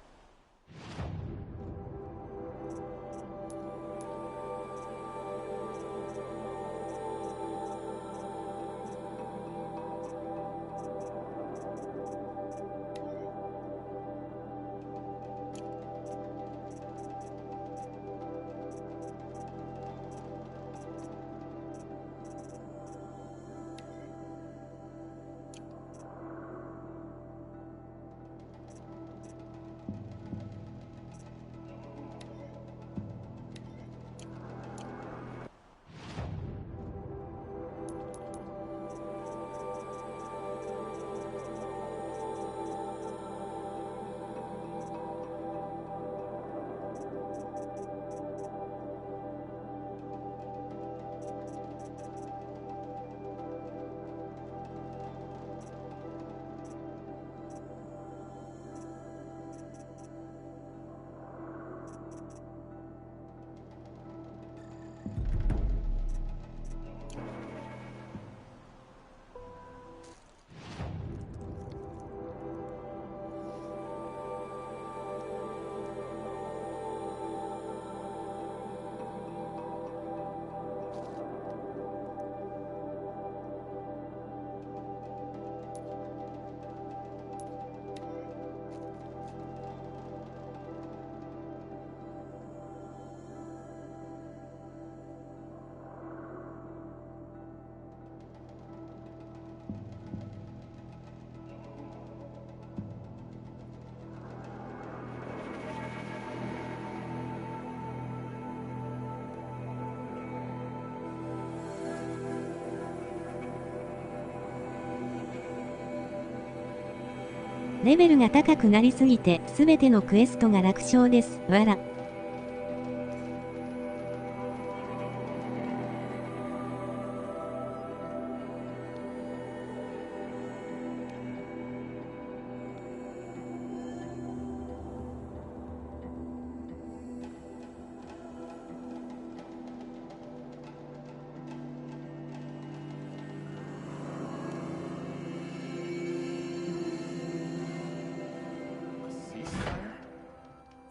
レベルが高くなりすぎて、すべてのクエストが楽勝です。わら。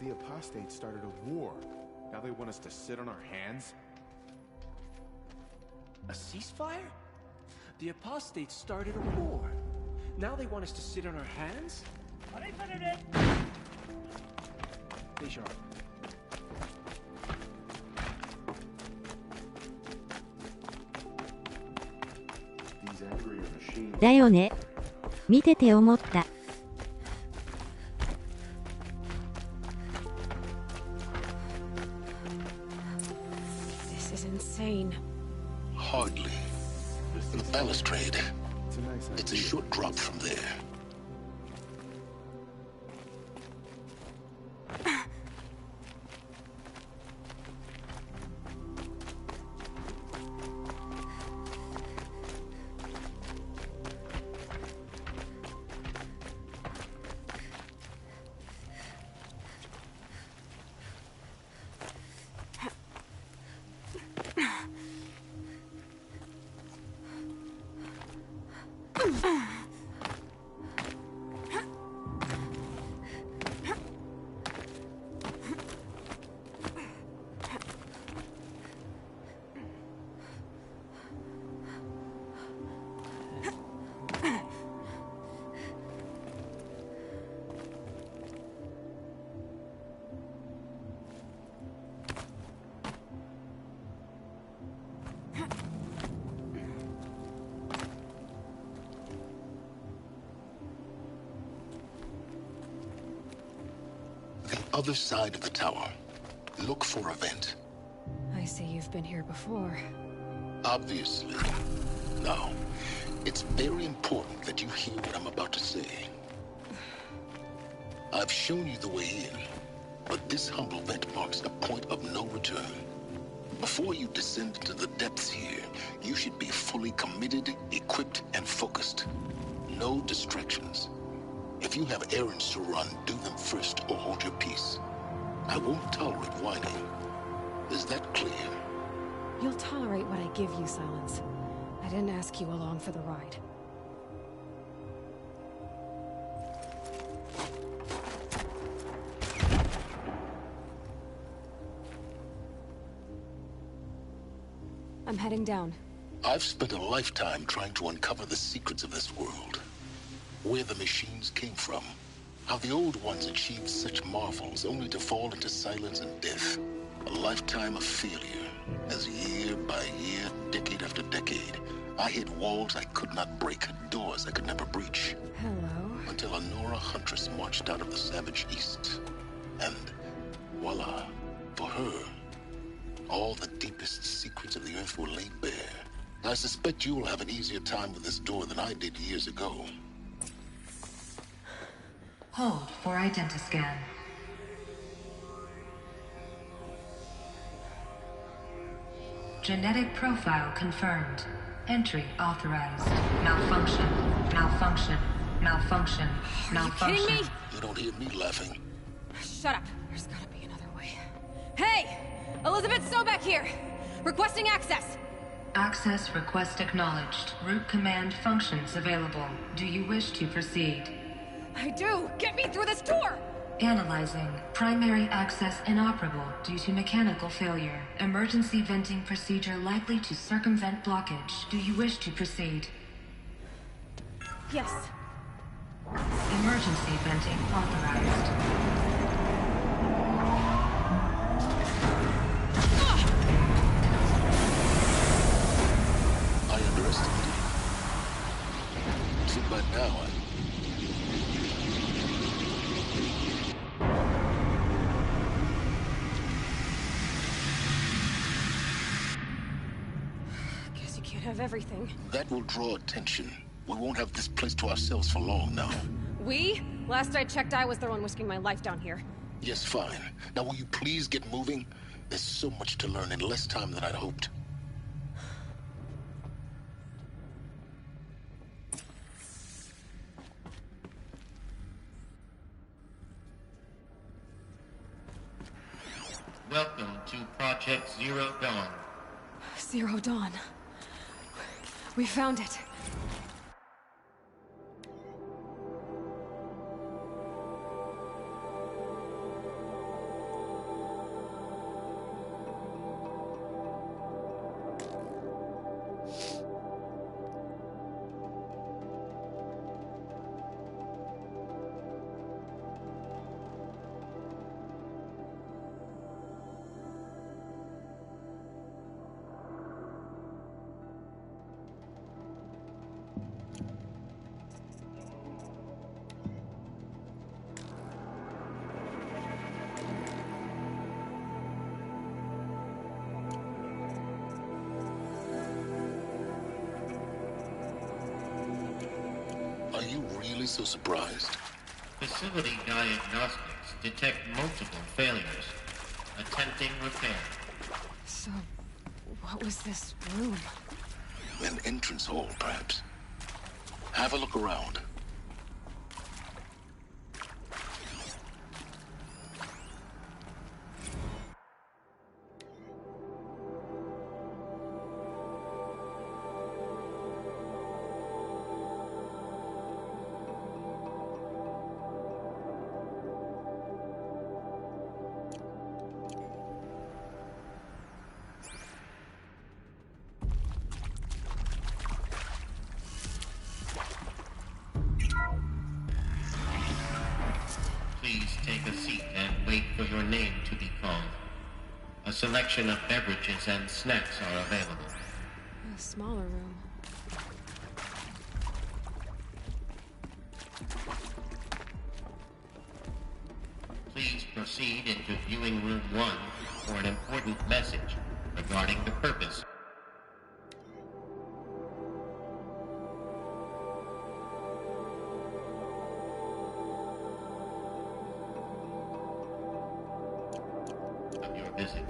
The apostates started a war. Now they want us to sit on our hands? A ceasefire? The apostates started a war. Now they want us to sit on our hands? Deja. だよね。見てて思った。This is insane. Hardly. The balustrade. It's a short drop from there. Other side of the tower. Look for a vent. I see you've been here before. Obviously. Now, it's very important that you hear what I'm about to say. I've shown you the way in, but this humble vent marks a point of no return. Before you descend into the depths here, you should be fully committed, equipped, and focused. No distractions. If you have errands to run, do them first or hold your peace. I won't tolerate whining. Is that clear? You'll tolerate what I give you, Silence. I didn't ask you along for the ride. I'm heading down. I've spent a lifetime trying to uncover the secrets of this world. Where the machines came from. How the old ones achieved such marvels only to fall into silence and death. A lifetime of failure. As year by year, decade after decade, I hit walls I could not break, doors I could never breach. Hello. Until a Nora huntress marched out of the savage east. And voila, for her, all the deepest secrets of the earth were laid bare. I suspect you'll have an easier time with this door than I did years ago. Hold for identiscan. Genetic profile confirmed. Entry authorized. Malfunction. Malfunction. Malfunction. Malfunction. Are you kidding me? You don't hear me laughing. Shut up. There's gotta be another way. Hey! Elizabeth Sobeck here! Requesting access! Access request acknowledged. Root command functions available. Do you wish to proceed? I do! Get me through this door! Analyzing. Primary access inoperable due to mechanical failure. Emergency venting procedure likely to circumvent blockage. Do you wish to proceed? Yes. Emergency venting authorized. I underestimated you. Too bad now Guess you can't have everything. That will draw attention. We won't have this place to ourselves for long now. We? Last I checked, I was the one risking my life down here. Yes, fine. Now will you please get moving? There's so much to learn in less time than I'd hoped. Welcome to Project Zero Dawn. Zero Dawn. We found it. really so surprised? Facility diagnostics detect multiple failures. Attempting repair. So, what was this room? An entrance hall, perhaps. Have a look around. Please take a seat and wait for your name to be called. A selection of beverages and snacks are available. A smaller room. Please proceed into viewing room 1 for an important message regarding the purpose. Of your visit.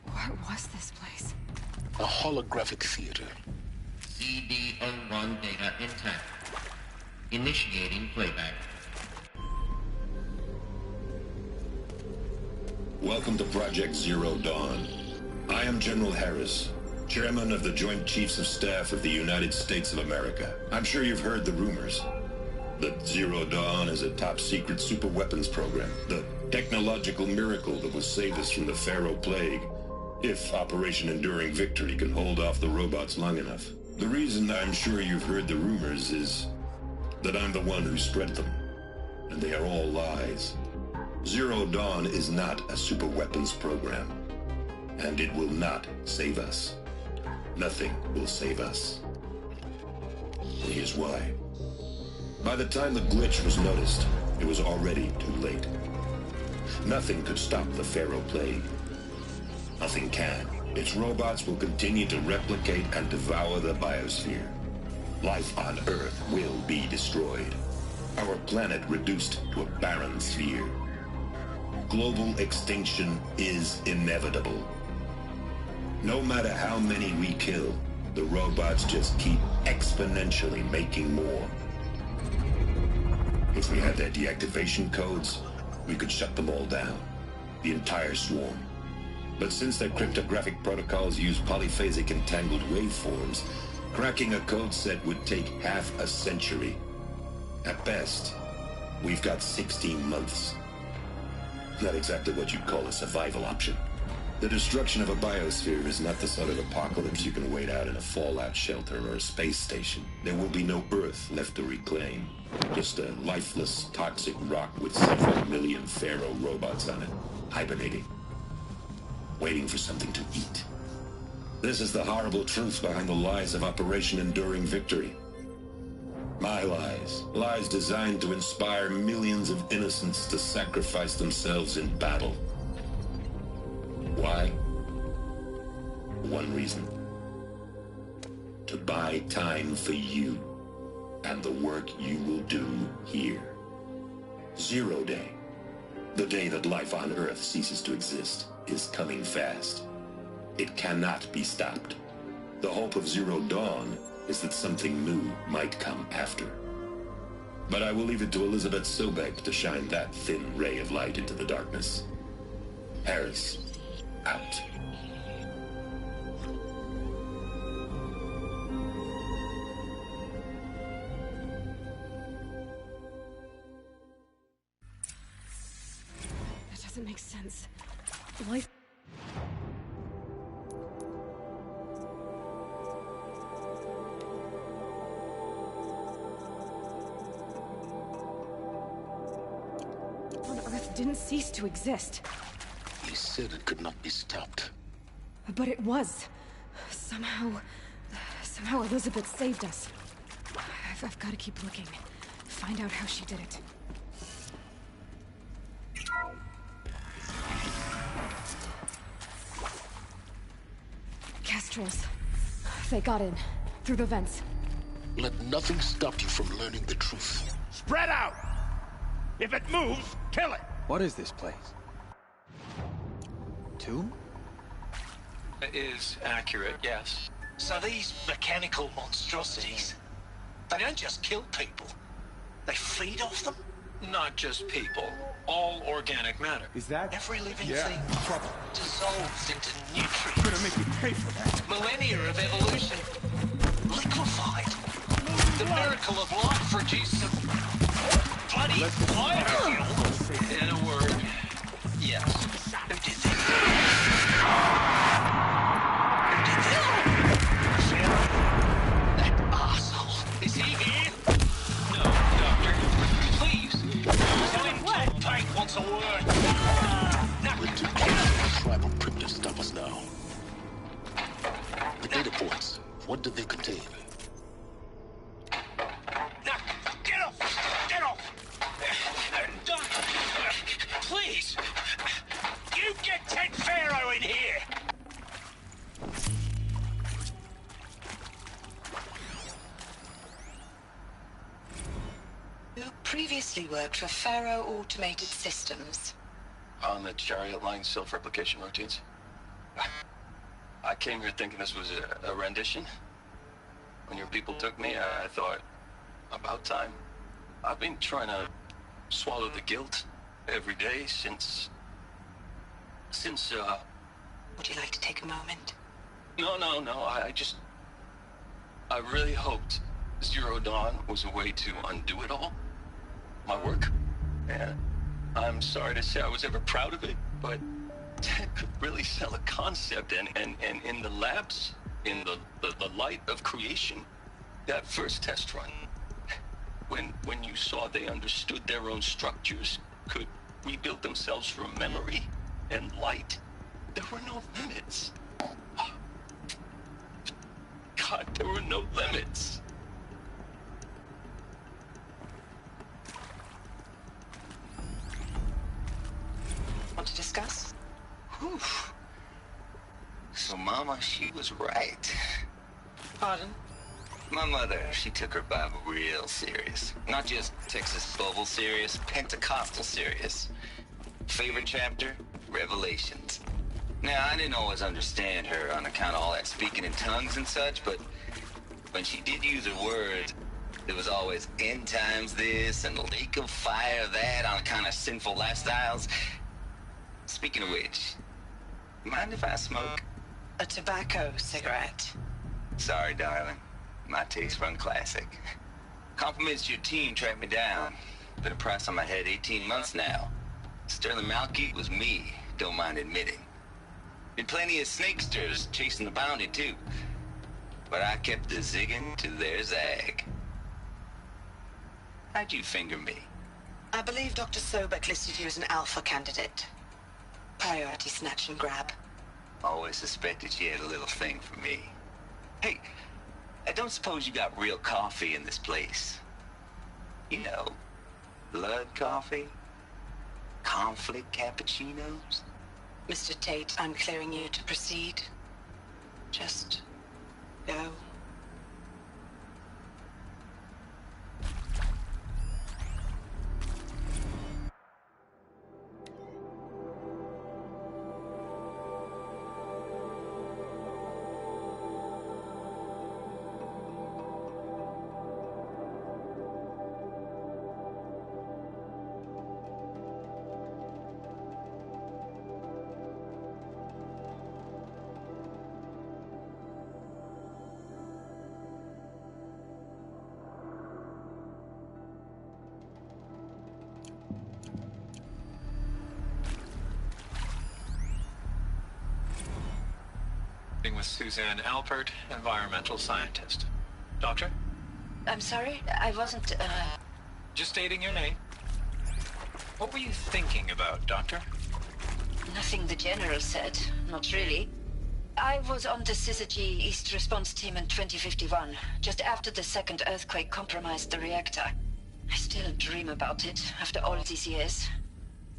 What was this place? A holographic theater. CD01 data intact. Initiating playback. Welcome to Project Zero Dawn. I am General Harris, Chairman of the Joint Chiefs of Staff of the United States of America. I'm sure you've heard the rumors that Zero Dawn is a top-secret super-weapons program, the technological miracle that will save us from the Pharaoh Plague, if Operation Enduring Victory can hold off the robots long enough. The reason I'm sure you've heard the rumors is that I'm the one who spread them, and they are all lies. Zero Dawn is not a super-weapons program, and it will not save us. Nothing will save us. And here's why. By the time the glitch was noticed, it was already too late. Nothing could stop the Pharaoh Plague. Nothing can. Its robots will continue to replicate and devour the biosphere. Life on Earth will be destroyed. Our planet reduced to a barren sphere. Global extinction is inevitable. No matter how many we kill, the robots just keep exponentially making more. If we had their deactivation codes, we could shut them all down. The entire swarm. But since their cryptographic protocols use polyphasic entangled waveforms, cracking a code set would take half a century. At best, we've got 16 months. Not exactly what you'd call a survival option. The destruction of a biosphere is not the sort of apocalypse you can wait out in a fallout shelter or a space station. There will be no Earth left to reclaim. Just a lifeless, toxic rock with several million Pharaoh robots on it, hibernating, waiting for something to eat. This is the horrible truth behind the lies of Operation Enduring Victory. My lies. Lies designed to inspire millions of innocents to sacrifice themselves in battle. Why? One reason. To buy time for you and the work you will do here. Zero Day, the day that life on Earth ceases to exist, is coming fast. It cannot be stopped. The hope of Zero Dawn is that something new might come after. But I will leave it to Elizabeth Sobek to shine that thin ray of light into the darkness. Harris, out. doesn't make sense. Life... on Earth didn't cease to exist. You said it could not be stopped. But it was. Somehow Elizabeth saved us. I've got to keep looking. Find out how she did it. Kestrels. They got in. Through the vents. Let nothing stop you from learning the truth. Spread out! If it moves, kill it! What is this place? Tomb? It is accurate, yes. So these mechanical monstrosities, they don't just kill people. They feed off them? Not just people. All organic matter. Is that... Every living yeah. thing dissolves into nutrients. I'm gonna make you pay for that. Millennia of evolution liquefied. The miracle of life produced some bloody fire fuel. In a word, yes. Who did this? Who did this? That arsehole. Is he here? No, Doctor. Please. Tell him Tom Pike wants a word. We're too close to the tribal crypt to stop us now. The data points, what do they contain? Now, get off! Get off! Doctor, please! You get Ted Pharaoh in here! You previously worked for Pharaoh Automated Systems. On the chariot line self-replication routines. I came here thinking this was a rendition. When your people took me, I thought, about time. I've been trying to swallow the guilt every day since... Would you like to take a moment? No, I really hoped Zero Dawn was a way to undo it all. My work. And I'm sorry to say I was ever proud of it, but Ted could really sell a concept, and in the labs, in the light of creation, that first test run, when you saw they understood their own structures, could rebuild themselves from memory and light, there were no limits. God, there were no limits. Want to discuss? Whew. So Mama, she was right. Pardon? My mother, she took her Bible real serious. Not just Texas Bible serious, Pentecostal serious. Favorite chapter? Revelations. Now, I didn't always understand her on account of all that speaking in tongues and such, but when she did use her words, there was always end times this and lake of fire that on account of sinful lifestyles. Speaking of which, mind if I smoke? A tobacco cigarette. Sorry, darling. My taste run classic. Compliments to your team tracked me down. Been a price on my head 18 months now. Sterling Malkeet was me, don't mind admitting. Been plenty of snakesters chasing the bounty, too. But I kept the zigging to their zag. How'd you finger me? I believe Dr. Sobek listed you as an alpha candidate. Priority snatch and grab. Always suspected she had a little thing for me. Hey, I don't suppose you got real coffee in this place. You know, blood coffee? Conflict cappuccinos? Mr. Tate, I'm clearing you to proceed. Just go. Suzanne Alpert, environmental scientist. Doctor? I'm sorry, I wasn't, Just stating your name. What were you thinking about, Doctor? Nothing the General said. Not really. I was on the Syzygy East Response Team in 2051, just after the second earthquake compromised the reactor. I still dream about it, after all these years.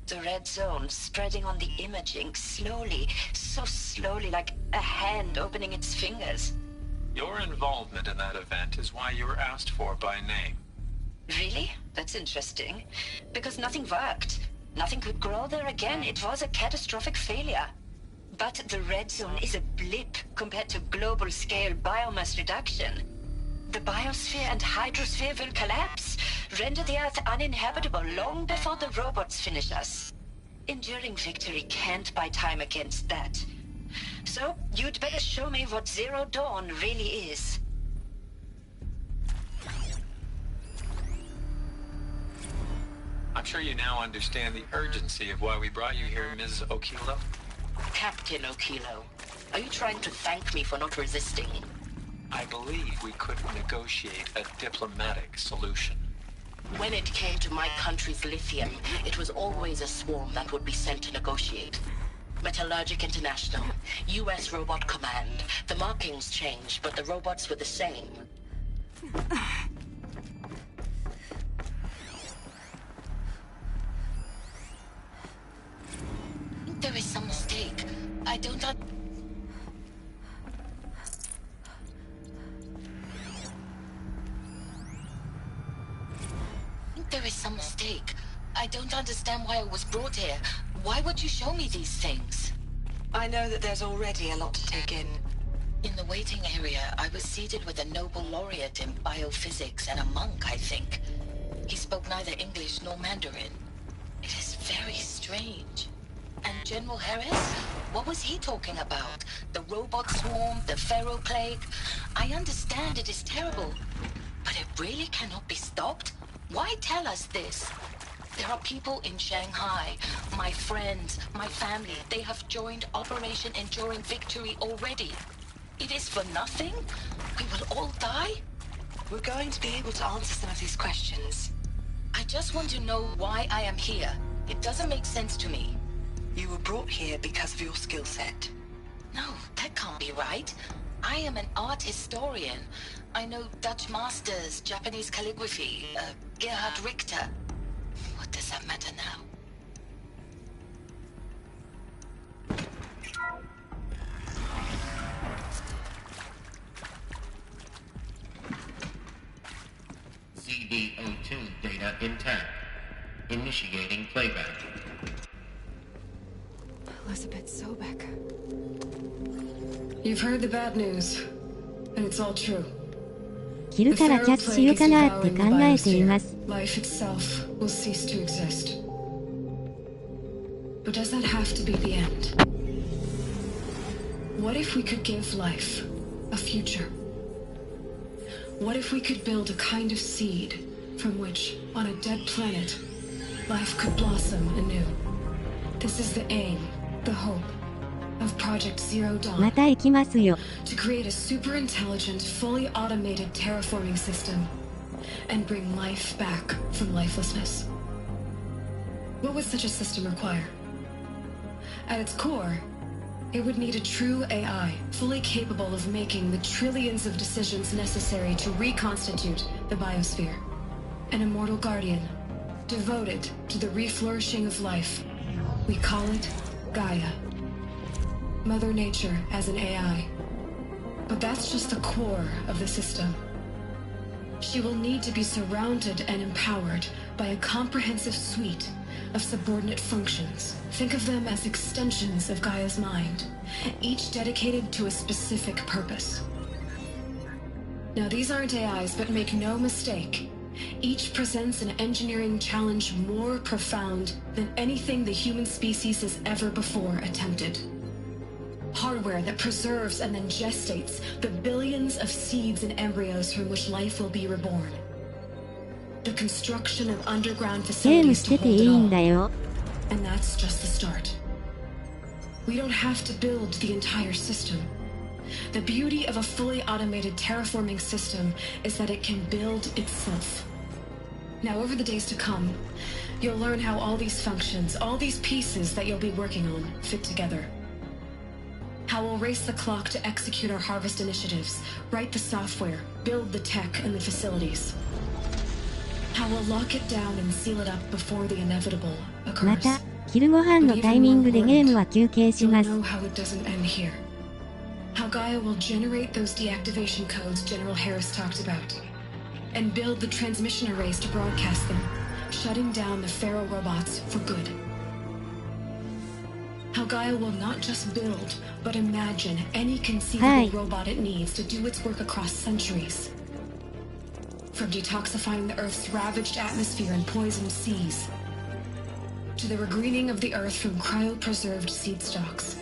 The red zone spreading on the imaging, slowly, so slowly, like a hand opening its fingers. Your involvement in that event is why you were asked for by name. Really? That's interesting. Because nothing worked. Nothing could grow there again. It was a catastrophic failure. But the red zone is a blip compared to global-scale biomass reduction. The biosphere and hydrosphere will collapse, render the Earth uninhabitable long before the robots finish us. Enduring victory can't buy time against that. So, you'd better show me what Zero Dawn really is. I'm sure you now understand the urgency of why we brought you here, Ms. Okilo. Captain Okilo, are you trying to thank me for not resisting? I believe we could negotiate a diplomatic solution. When it came to my country's lithium, it was always a swarm that would be sent to negotiate. Metallurgic International, U.S. Robot Command. The markings changed, but the robots were the same. There is some mistake. I don't There is some mistake. I don't understand why I was brought here. Why would you show me these things? I know that there's already a lot to take in. In the waiting area, I was seated with a Nobel laureate in biophysics and a monk, I think. He spoke neither English nor Mandarin. It is very strange. And General Harris? What was he talking about? The robot swarm, the Pharaoh plague? I understand it is terrible, but it really cannot be stopped? Why tell us this? There are people in Shanghai, my friends, my family. They have joined Operation Enduring Victory already. It is for nothing? We will all die? We're going to be able to answer some of these questions. I just want to know why I am here. It doesn't make sense to me. You were brought here because of your skill set. No, that can't be right. I am an art historian. I know Dutch masters, Japanese calligraphy, Gerhard Richter. What does that matter now? CDO2 data intact. Initiating playback. Elizabeth Sobek. You've heard the bad news, and it's all true. 切るからキャッチしようかなって考えています。 Life itself will cease to exist. But does that have to be the end? What if we could give life a future? What if we could build a kind of seed from which, on a dead planet, life could blossom anew? This is the aim, the hope of Project Zero Dawn. また行きますよ。 To create a super intelligent, fully automated terraforming system and bring life back from lifelessness. What would such a system require? At its core, it would need a true AI, fully capable of making the trillions of decisions necessary to reconstitute the biosphere. An immortal guardian, devoted to the reflourishing of life. We call it Gaia. Mother Nature as an AI. But that's just the core of the system. She will need to be surrounded and empowered by a comprehensive suite of subordinate functions. Think of them as extensions of Gaia's mind, each dedicated to a specific purpose. Now, these aren't AIs, but make no mistake, each presents an engineering challenge more profound than anything the human species has ever before attempted. Hardware that preserves and then gestates the billions of seeds and embryos from which life will be reborn. The construction of underground facilities to hold it all. And that's just the start. We don't have to build the entire system. The beauty of a fully automated terraforming system is that it can build itself. Now, over the days to come, you'll learn how all these functions, all these pieces that you'll be working on, fit together. How we'll race the clock to execute our harvest initiatives, write the software, build the tech and the facilities. How we'll lock it down and seal it up before the inevitable occurs. また、昼ご飯のタイミングでゲームは休憩します。 You'll know how it doesn't end here. How Gaia will generate those deactivation codes General Harris talked about, and build the transmission arrays to broadcast them, shutting down the Pharaoh robots for good. How Gaia will not just build, but imagine any conceivable robot it needs to do its work across centuries. From detoxifying the Earth's ravaged atmosphere and poisoned seas, to the regreening of the Earth from cryopreserved seed stalks,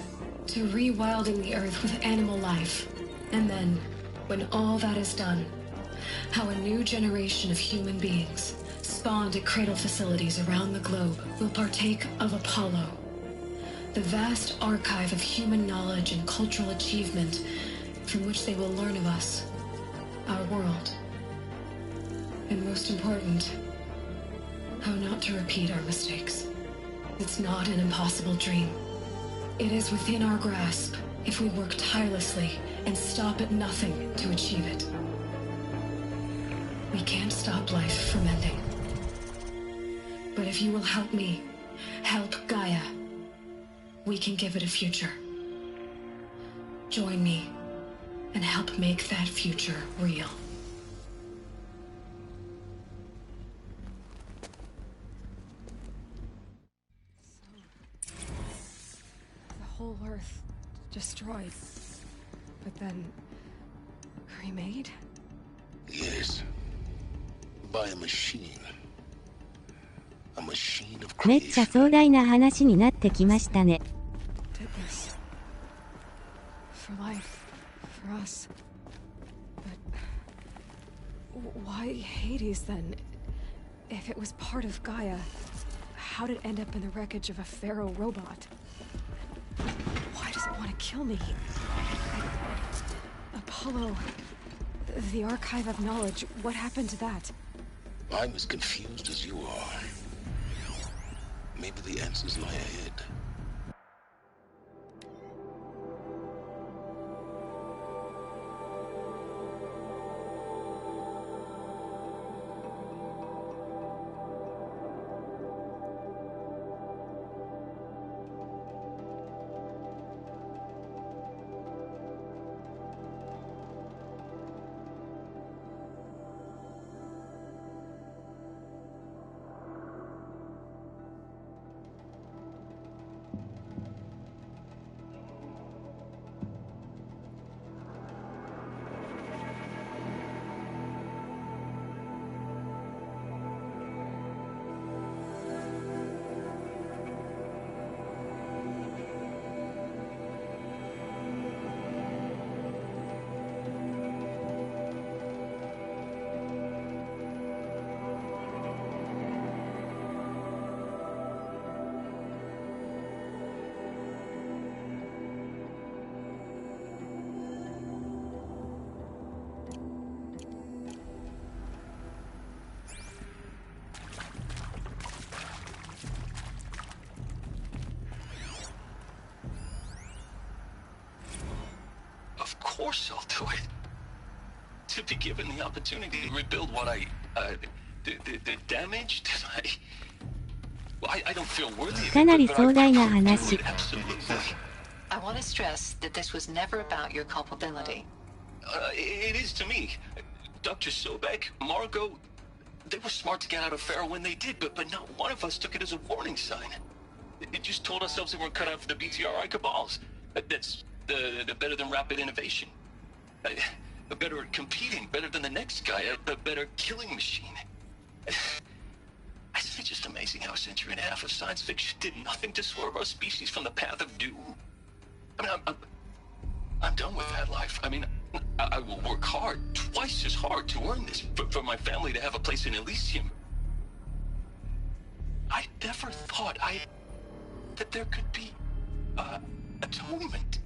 to rewilding the Earth with animal life. And then, when all that is done, how a new generation of human beings, spawned at cradle facilities around the globe, will partake of Apollo, the vast archive of human knowledge and cultural achievement from which they will learn of us, our world. And most important, how not to repeat our mistakes. It's not an impossible dream. It is within our grasp if we work tirelessly and stop at nothing to achieve it. We can't stop life from ending. But if you will help me, help Gaia, we can give it a future. Join me and help make that future real. The whole Earth destroyed, but then remade? Yes. By a machine. A machine of めっちゃ壮大な話になってきましたね。 Did this for life, for us. But why Hades then? If it was part of Gaia, how did it end up in the wreckage of a Pharaoh robot? Why does it want to kill me? Apollo, the archive of knowledge, what happened to that? I'm as confused as you are. Maybe the answers lie ahead. Of course I'll do it. To be given the opportunity to rebuild what I, damaged, I don't feel worthy of かなり it, but 壮大な話。 I want to stress that this was never about your culpability. It is to me. Dr. Sobek, Margot, they were smart to get out of Pharaoh when they did, but not one of us took it as a warning sign. It just told ourselves that we're cut out for the BTRI cabals. That's the better than rapid innovation. Better at competing, better than the next guy, a better killing machine. It's just amazing how a century and a half of science fiction did nothing to swerve our species from the path of doom. I mean, I'm done with that life. I mean, I will work hard, twice as hard, to earn this, for my family to have a place in Elysium. I never thought that there could be atonement.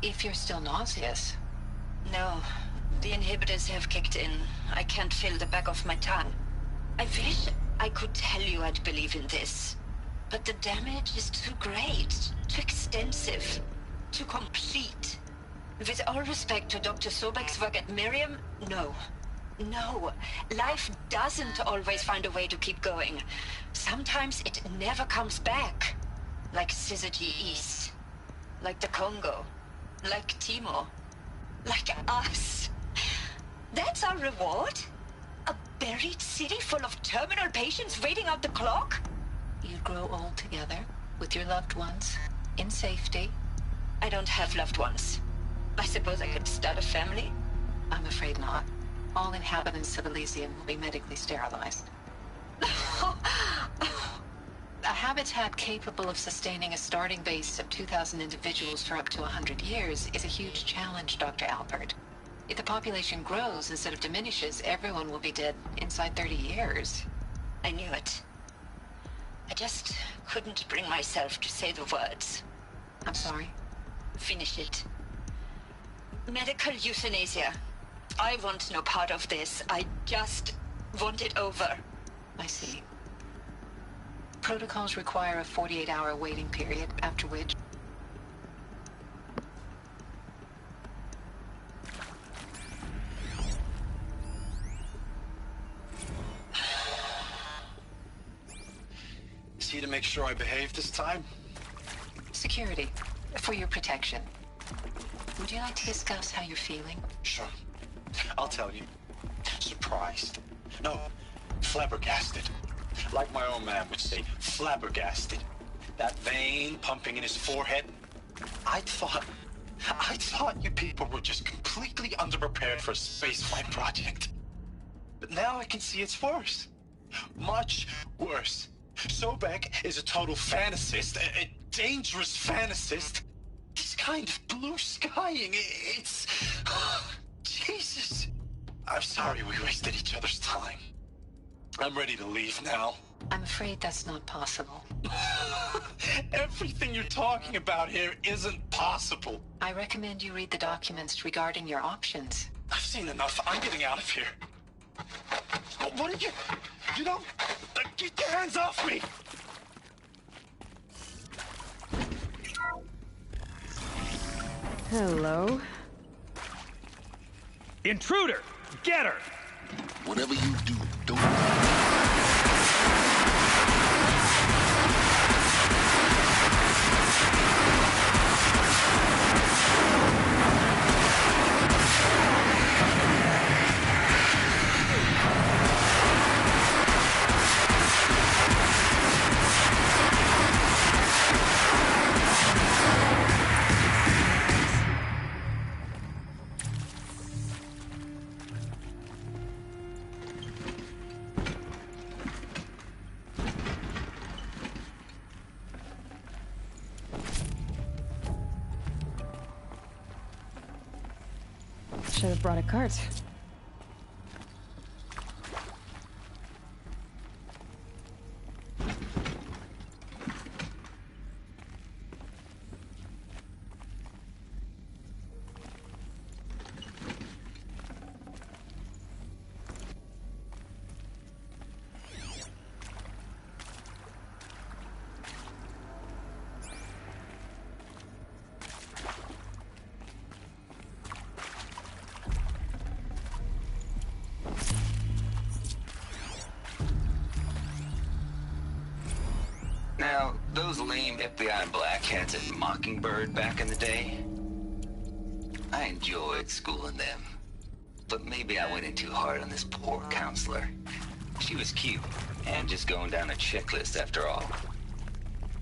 If you're still nauseous. No. The inhibitors have kicked in. I can't feel the back of my tongue. I wish I could tell you I'd believe in this. But the damage is too great, too extensive, too complete. With all respect to Dr. Sobek's work at Miriam, no. No. Life doesn't always find a way to keep going. Sometimes it never comes back. Like Syzygy East. Like the Congo. Like Timor. Like us. That's our reward? A buried city full of terminal patients waiting out the clock? You'd grow old together, with your loved ones, in safety. I don't have loved ones. I suppose I could start a family? I'm afraid not. All inhabitants of Elysium will be medically sterilized. A habitat capable of sustaining a starting base of 2,000 individuals for up to 100 years is a huge challenge, Dr. Alpert. If the population grows instead of diminishes, everyone will be dead inside 30 years. I knew it. I just couldn't bring myself to say the words. I'm sorry? Finish it. Medical euthanasia. I want no part of this. I just want it over. I see. Protocols require a 48-hour waiting period, after which... See to make sure I behave this time? Security. For your protection. Would you like to discuss how you're feeling? Sure. I'll tell you. Surprised. No, flabbergasted. Like my old man would say, flabbergasted. That vein pumping in his forehead. I thought you people were just completely underprepared for a spaceflight project. But now I can see it's worse. Much worse. Sobek is a total fantasist, a dangerous fantasist. This kind of blue skying, it's... Jesus. I'm sorry we wasted each other's time. I'm ready to leave now. I'm afraid that's not possible. Everything you're talking about here isn't possible. I recommend you read the documents regarding your options. I've seen enough. I'm getting out of here. What did you... You don't... Get your hands off me! Hello? Intruder! Get her! Whatever you do, don't... Should have brought a cart. Now, those lame FBI blackheads at Mockingbird back in the day, I enjoyed schooling them. But maybe I went in too hard on this poor counselor. She was cute, and just going down a checklist after all.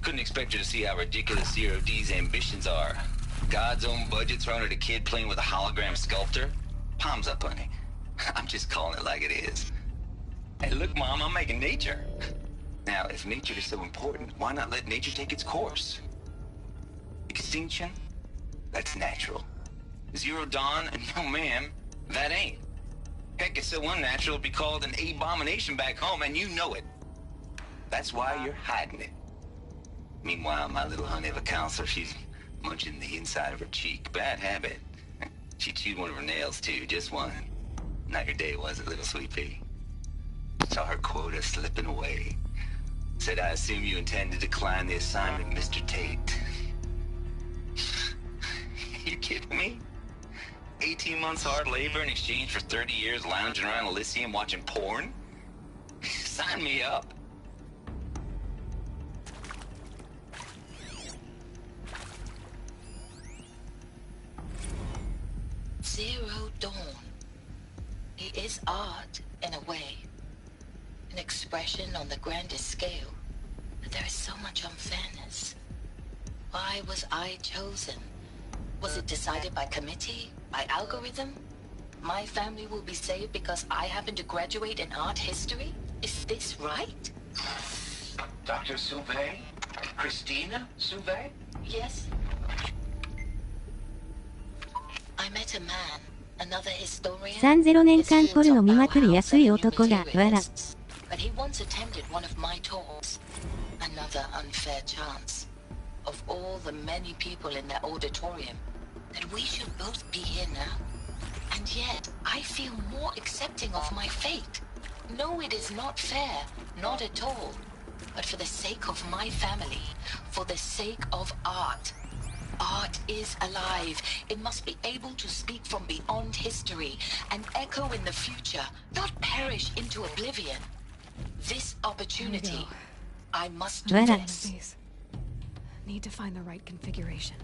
Couldn't expect her to see how ridiculous Zero D's ambitions are. God's own budget thrown at a kid playing with a hologram sculptor? Palms up, honey. I'm just calling it like it is. Hey, look, Mom, I'm making nature. Now, if nature is so important, why not let nature take its course? Extinction? That's natural. Zero Dawn? No, ma'am, that ain't. Heck, it's so unnatural it'd be called an abomination back home, and you know it. That's why you're hiding it. Meanwhile, my little honey of a counselor, she's munching the inside of her cheek. Bad habit. She chewed one of her nails, too, just one. Not your day, was it, little sweet pea? Saw her quota slipping away. Said, I assume you intend to decline the assignment, Mr. Tate. You kidding me? 18 months hard labor in exchange for 30 years lounging around Elysium watching porn? Sign me up. Zero Dawn. It is art, in a way. An expression on the grandest scale. But there is so much unfairness. Why was I chosen? Was it decided by committee? By algorithm? My family will be saved because I happen to graduate in art history? Is this right? Dr. Sauvé? Christina Sauvé? Yes. I met a man, another historian. 30年間ポルノ見まくり安い男だ、わら。 But he once attended one of my talks. Another unfair chance. Of all the many people in that auditorium, that we should both be here now. And yet, I feel more accepting of my fate. No, it is not fair. Not at all. But for the sake of my family, for the sake of art. Art is alive. It must be able to speak from beyond history and echo in the future, not perish into oblivion. This opportunity, I must do this. Need to find the right configuration.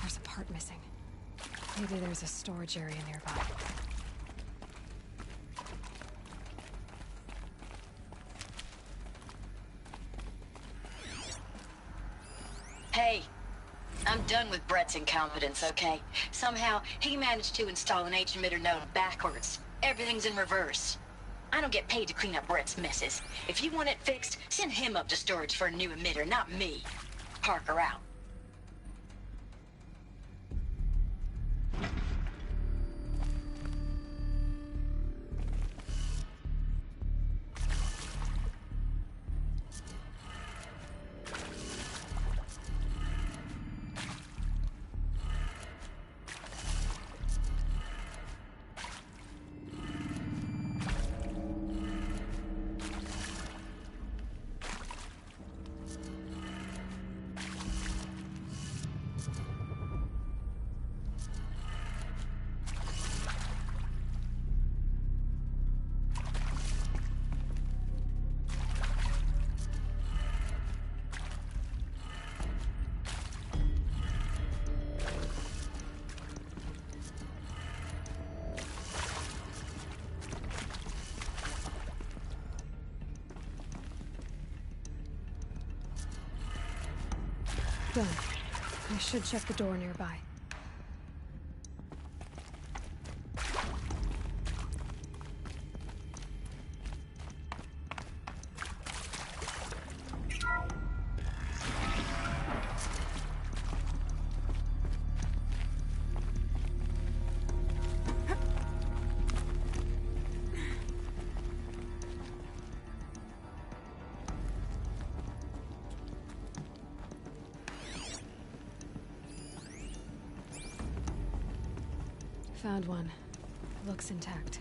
There's a part missing. Maybe there's a storage area nearby. Hey, I'm done with Brett's incompetence, okay? Somehow, he managed to install an H-emitter node backwards. Everything's in reverse. I don't get paid to clean up Brett's messes. If you want it fixed, send him up to storage for a new emitter, not me. Parker out. Done. I should check the door nearby. Found one. Looks intact.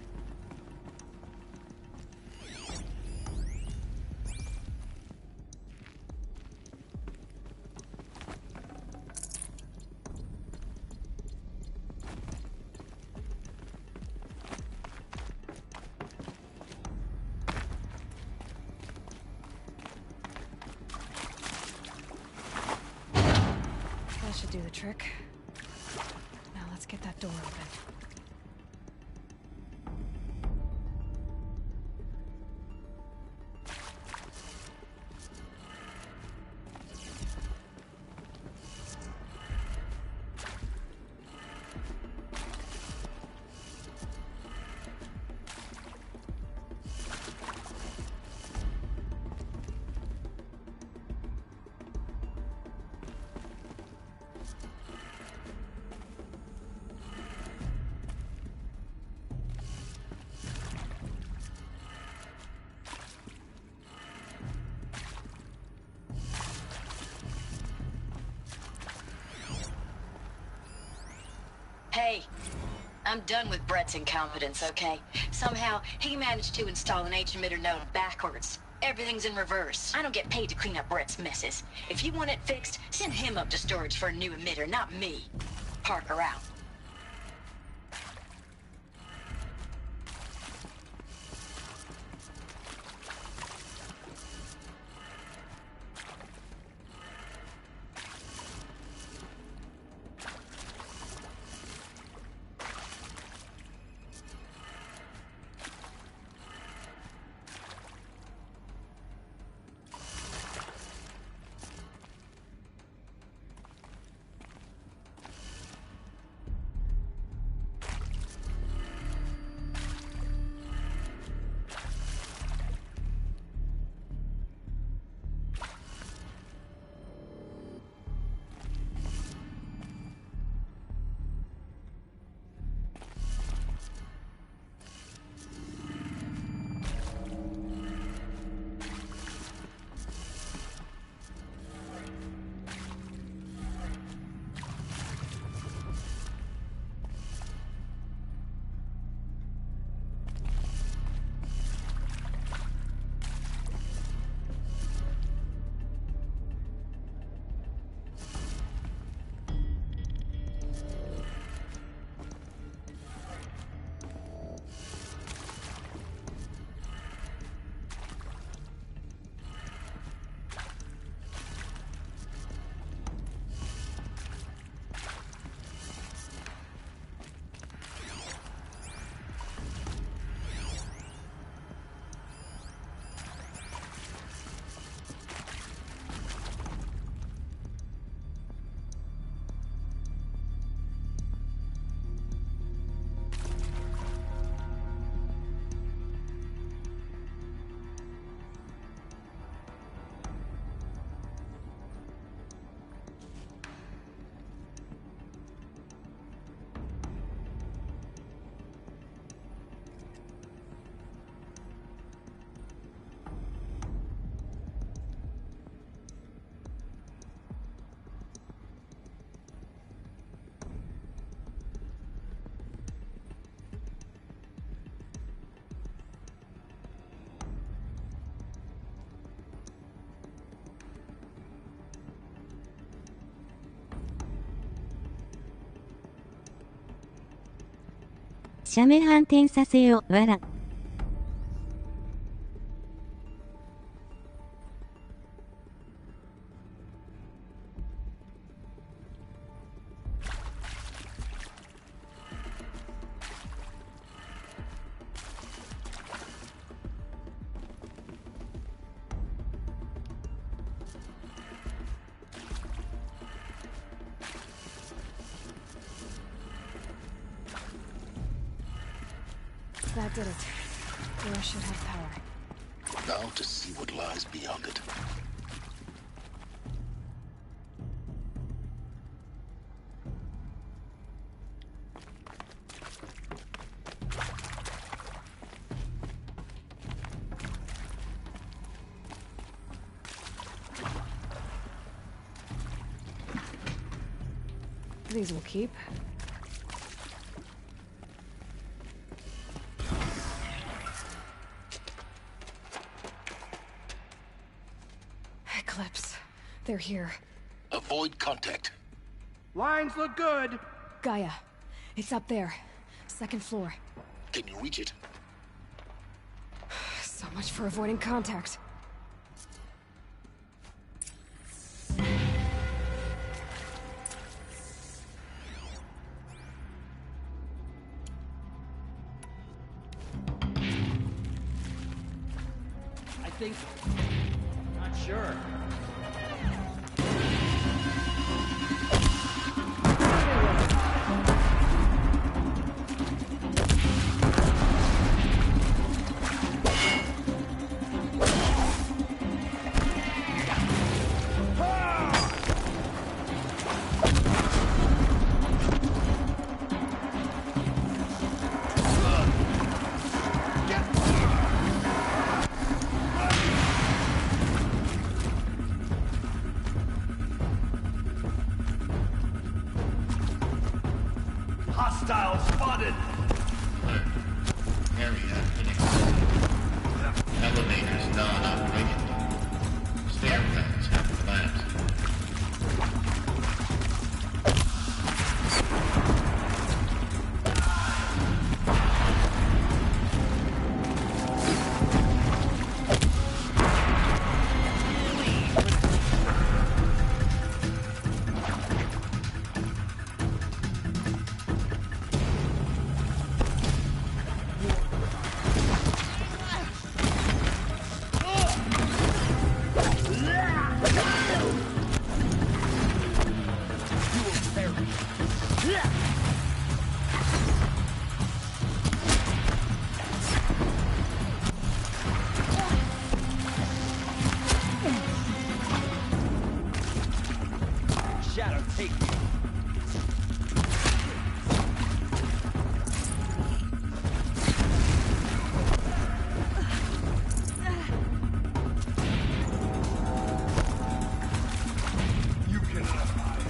That should do the trick. Now let's get that door open. Hey, I'm done with Brett's incompetence, okay? Somehow, he managed to install an H-emitter node backwards. Everything's in reverse. I don't get paid to clean up Brett's messes. If you want it fixed, send him up to storage for a new emitter, not me. Parker out.斜面反転させよ、わら。That did it. Door should have power. Now to see what lies beyond it. These will keep. Eclipse. They're here. Avoid contact. Lines look good. Gaia. It's up there. Second floor. Can you reach it? So much for avoiding contact. I think... Not sure. Hostile spotted! Area inaccessible. Elevators non-operational. Stair plans have collapsed. Shadow, take me. You cannot hide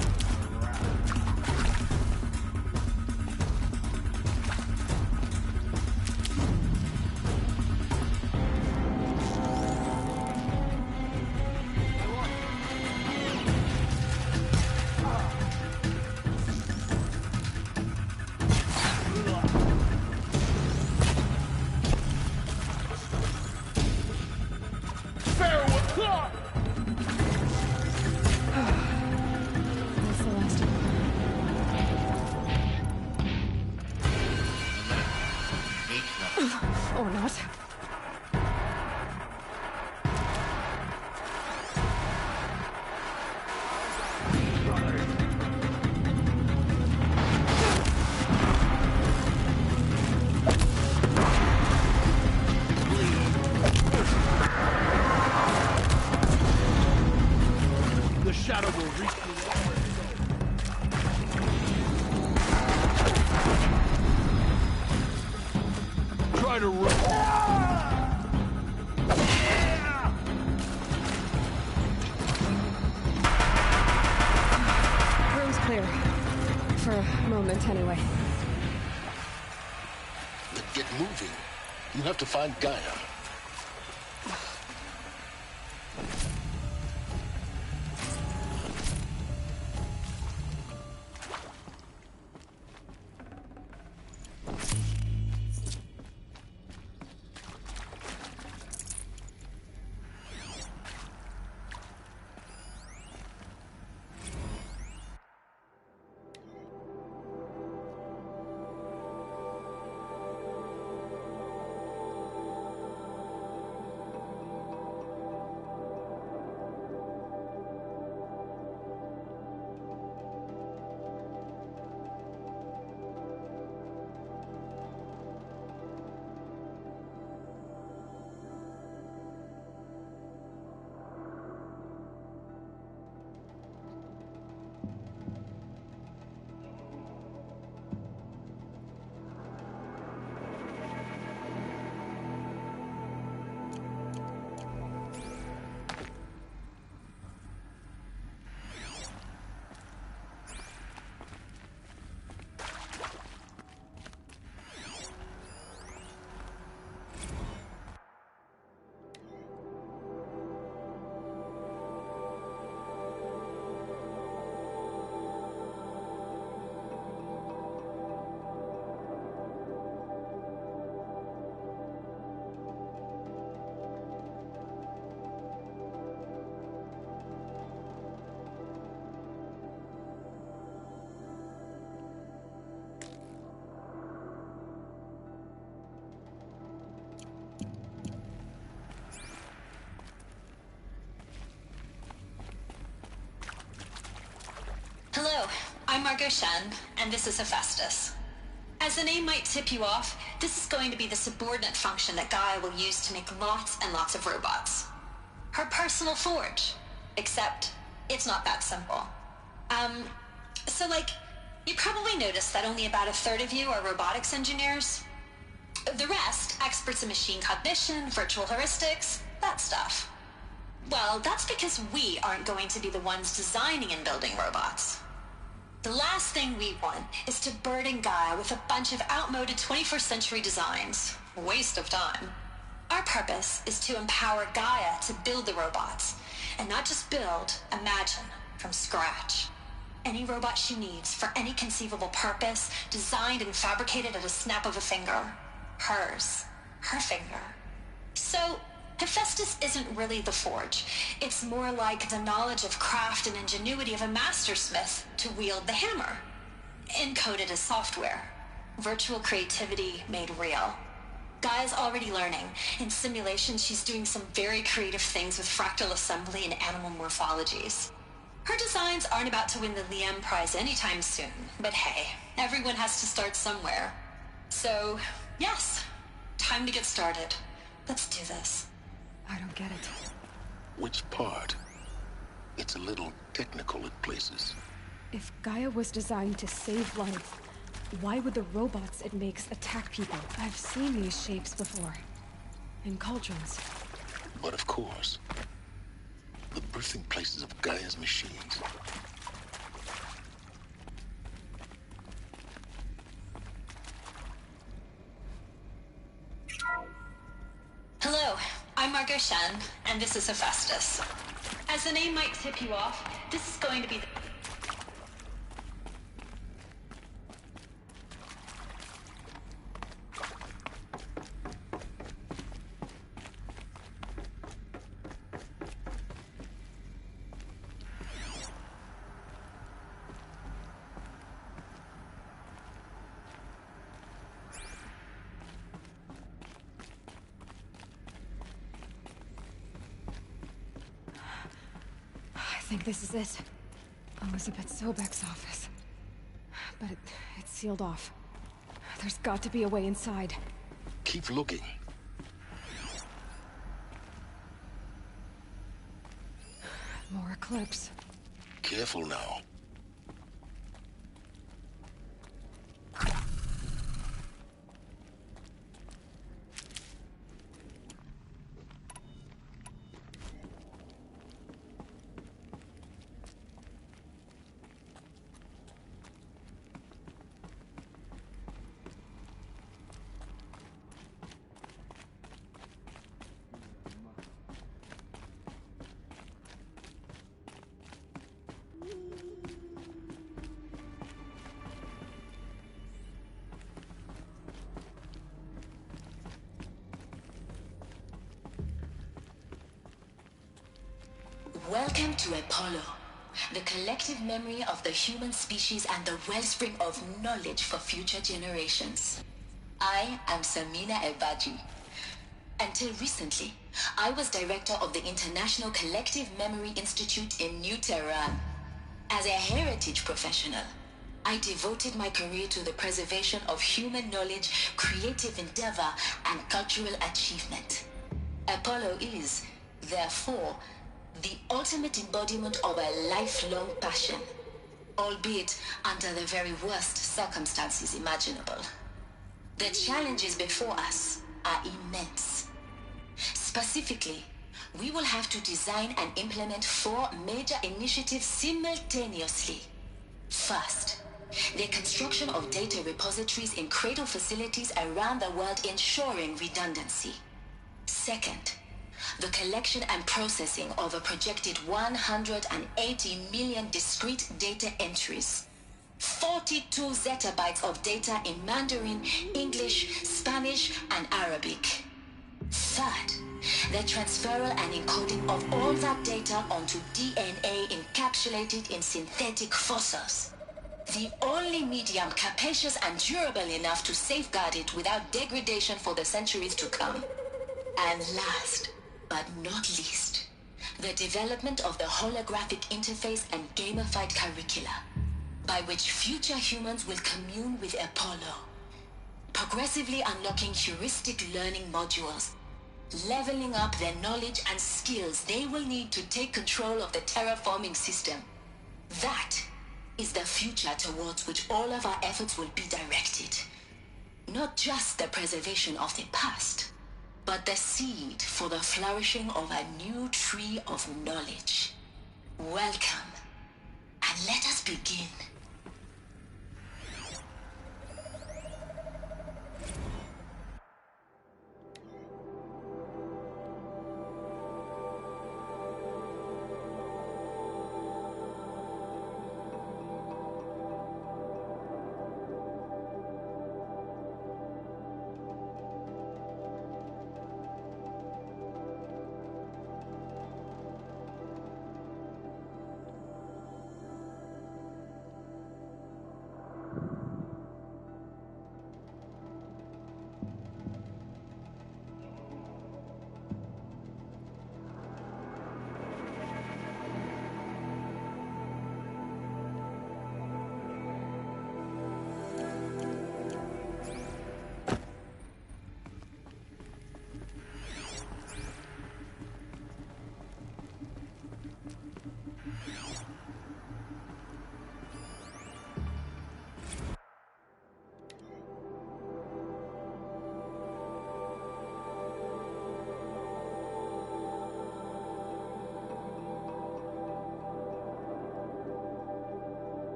That's the last one. Or not. The shadow will reach me. Try to run. Room's clear. For a moment, anyway. Then get moving. You have to find Gaia. Hello, I'm Margot Shen, and this is Hephaestus. As the name might tip you off, this is going to be the subordinate function that Gaia will use to make lots and lots of robots. Her personal forge. Except, it's not that simple. You probably noticed that only about a third of you are robotics engineers. The rest, experts in machine cognition, virtual heuristics, that stuff. Well, that's because we aren't going to be the ones designing and building robots. The last thing we want is to burden Gaia with a bunch of outmoded 21st century designs. Waste of time. Our purpose is to empower Gaia to build the robots. And not just build, imagine, from scratch. Any robot she needs for any conceivable purpose, designed and fabricated at a snap of a finger. Hers. Her finger. So, Hephaestus isn't really the forge. It's more like the knowledge of craft and ingenuity of a mastersmith to wield the hammer. Encoded as software. Virtual creativity made real. Gaia's already learning. In simulation, she's doing some very creative things with fractal assembly and animal morphologies. Her designs aren't about to win the Liam Prize anytime soon, but hey, everyone has to start somewhere. So, yes, time to get started. Let's do this. I don't get it. Which part? It's a little technical at places. If Gaia was designed to save life, why would the robots it makes attack people? I've seen these shapes before. In cauldrons. But of course, the birthing places of Gaia's machines. Hello, I'm Margot Shen, and this is Hephaestus. As the name might tip you off, this is going to be the... I think this is it. Elizabeth Sobek's office. But it's sealed off. There's got to be a way inside. Keep looking. More eclipse. Careful now. Welcome to Apollo, the collective memory of the human species and the wellspring of knowledge for future generations. I am Samina Ebaji. Until recently, I was director of the International Collective Memory Institute in New Tehran. As a heritage professional, I devoted my career to the preservation of human knowledge, creative endeavor, and cultural achievement. Apollo is, therefore, the ultimate embodiment of a lifelong passion, albeit under the very worst circumstances imaginable. The challenges before us are immense. Specifically, we will have to design and implement 4 major initiatives simultaneously. First, the construction of data repositories in cradle facilities around the world, ensuring redundancy. Second, the collection and processing of a projected 180 million discrete data entries. 42 zettabytes of data in Mandarin, English, Spanish, and Arabic. Third, the transferal and encoding of all that data onto DNA encapsulated in synthetic fossils. The only medium capacious and durable enough to safeguard it without degradation for the centuries to come. And last, but not least, the development of the holographic interface and gamified curricula, by which future humans will commune with Apollo, progressively unlocking heuristic learning modules, leveling up their knowledge and skills they will need to take control of the terraforming system. That is the future towards which all of our efforts will be directed. Not just the preservation of the past, but the seed for the flourishing of a new tree of knowledge. Welcome, and let us begin.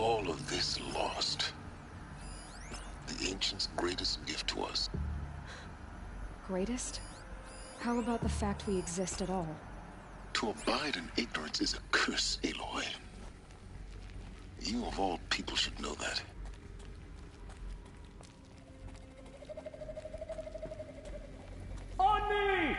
all of this lost, the ancients' greatest gift to us. Greatest? How about the fact we exist at all? To abide in ignorance is a curse, Aloy. You of all people should know that. On me!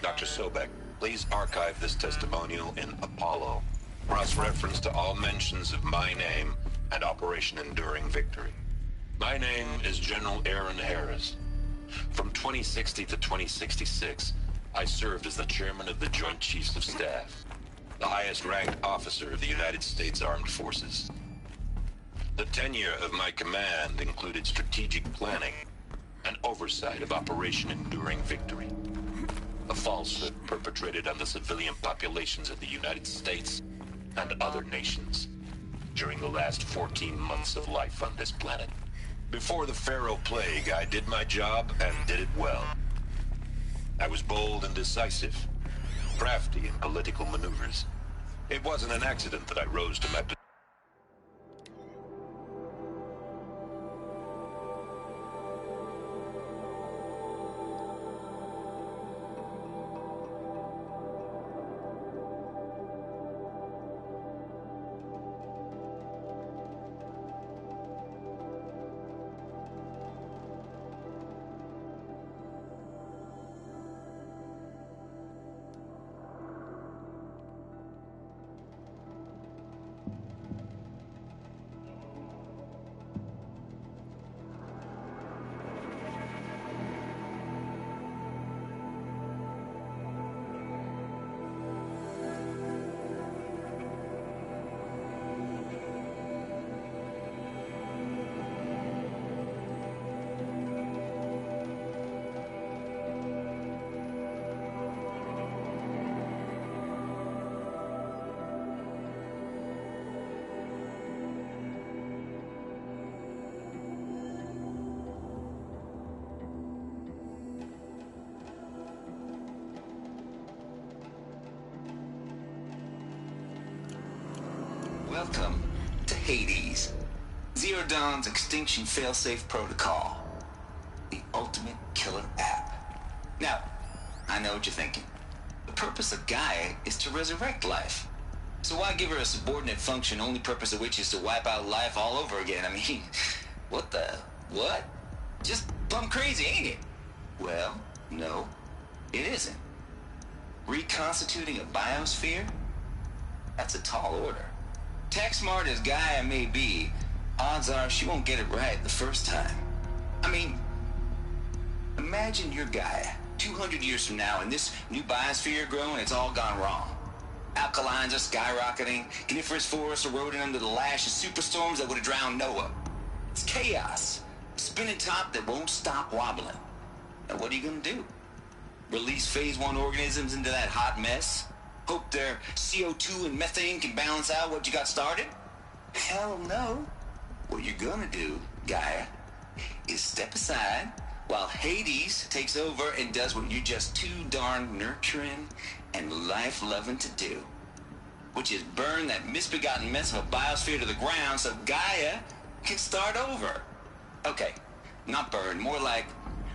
Dr. Sobek, please archive this testimonial in Apollo. Cross-reference to all mentions of my name and Operation Enduring Victory. My name is General Aaron Harris. From 2060 to 2066, I served as the chairman of the Joint Chiefs of Staff, the highest-ranked officer of the United States Armed Forces. The tenure of my command included strategic planning and oversight of Operation Enduring Victory, a falsehood perpetrated on the civilian populations of the United States and other nations during the last 14 months of life on this planet. Before the Pharaoh Plague, I did my job and did it well. I was bold and decisive, crafty in political maneuvers. It wasn't an accident that I rose to my position. Welcome to Hades, Zero Dawn's extinction failsafe protocol, the ultimate killer app. Now, I know what you're thinking. The purpose of Gaia is to resurrect life. So why give her a subordinate function, only purpose of which is to wipe out life all over again? I mean, what? Just plumb crazy, ain't it? Well, no, it isn't. Reconstituting a biosphere? That's a tall order. Tech smart as Gaia may be, odds are she won't get it right the first time. I mean, imagine you're Gaia, 200 years from now, and this new biosphere growing, it's all gone wrong. Alkalines are skyrocketing, coniferous forests eroding under the lash of superstorms that would have drowned Noah. It's chaos, a spinning top that won't stop wobbling. Now what are you gonna do? Release phase 1 organisms into that hot mess? Hope their CO2 and methane can balance out what you got started? Hell no. What you're gonna do, Gaia, is step aside while Hades takes over and does what you're just too darn nurturing and life-loving to do, which is burn that misbegotten mess of a biosphere to the ground so Gaia can start over. Okay, not burn, more like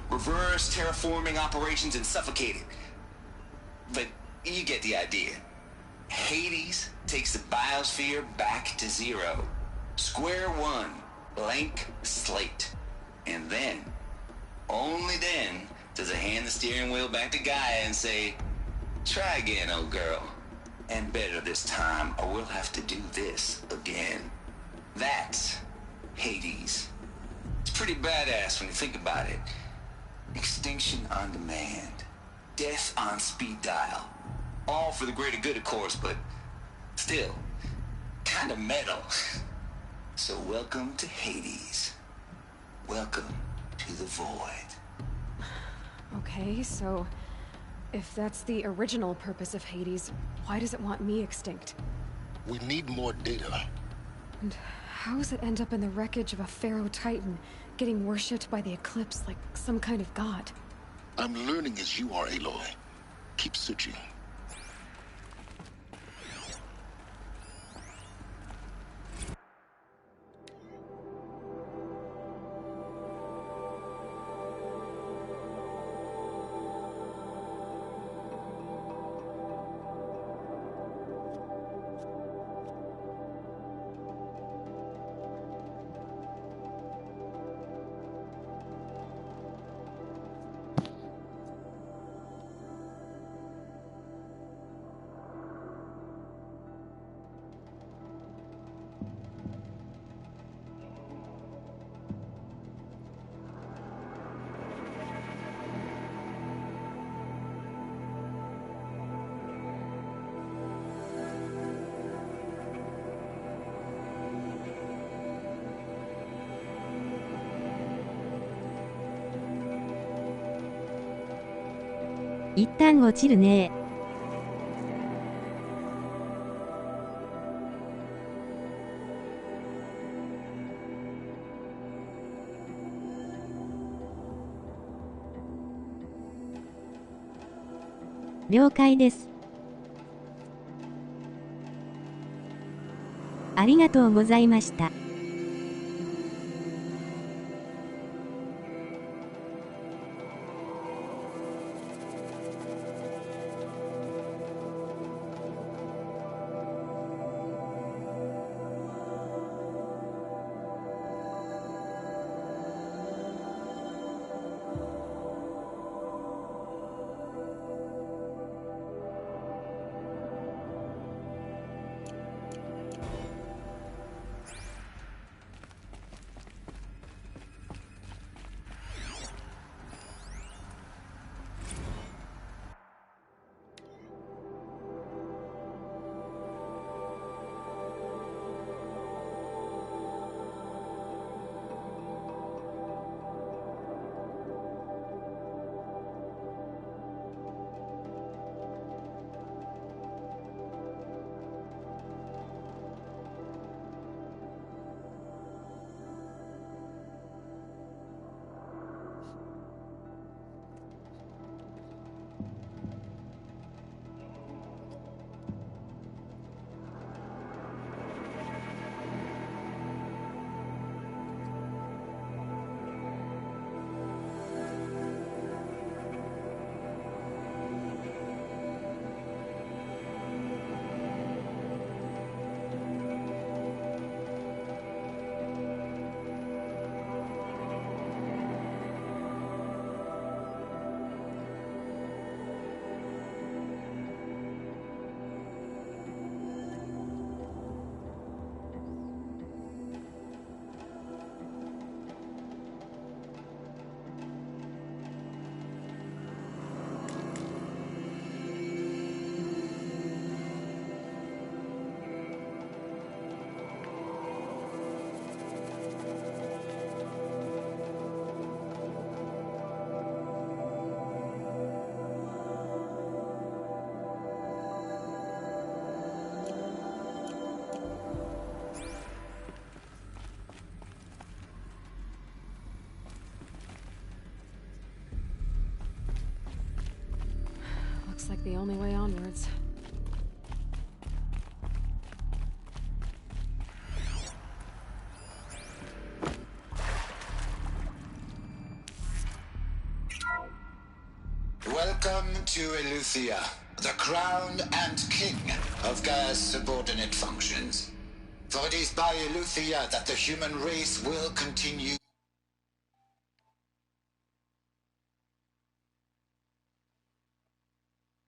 reverse terraforming operations and suffocate it. But you get the idea. Hades takes the biosphere back to zero. Square one, blank slate. And then, only then, does it hand the steering wheel back to Gaia and say, try again, old girl. And better this time, or we'll have to do this again. That's Hades. It's pretty badass when you think about it. Extinction on demand. Death on speed dial. All for the greater good, of course, but still, kind of metal. So welcome to Hades. Welcome to the void. Okay, so if that's the original purpose of Hades, why does it want me extinct? We need more data. And how does it end up in the wreckage of a Pharaoh Titan, getting worshipped by the Eclipse like some kind of god? I'm learning as you are, Aloy. Keep searching.一旦落ちるね。了解です。ありがとうございました。Looks like the only way onwards. to Eleuthia, the crown and king of Gaia's subordinate functions. For it is by Eleuthia that the human race will continue.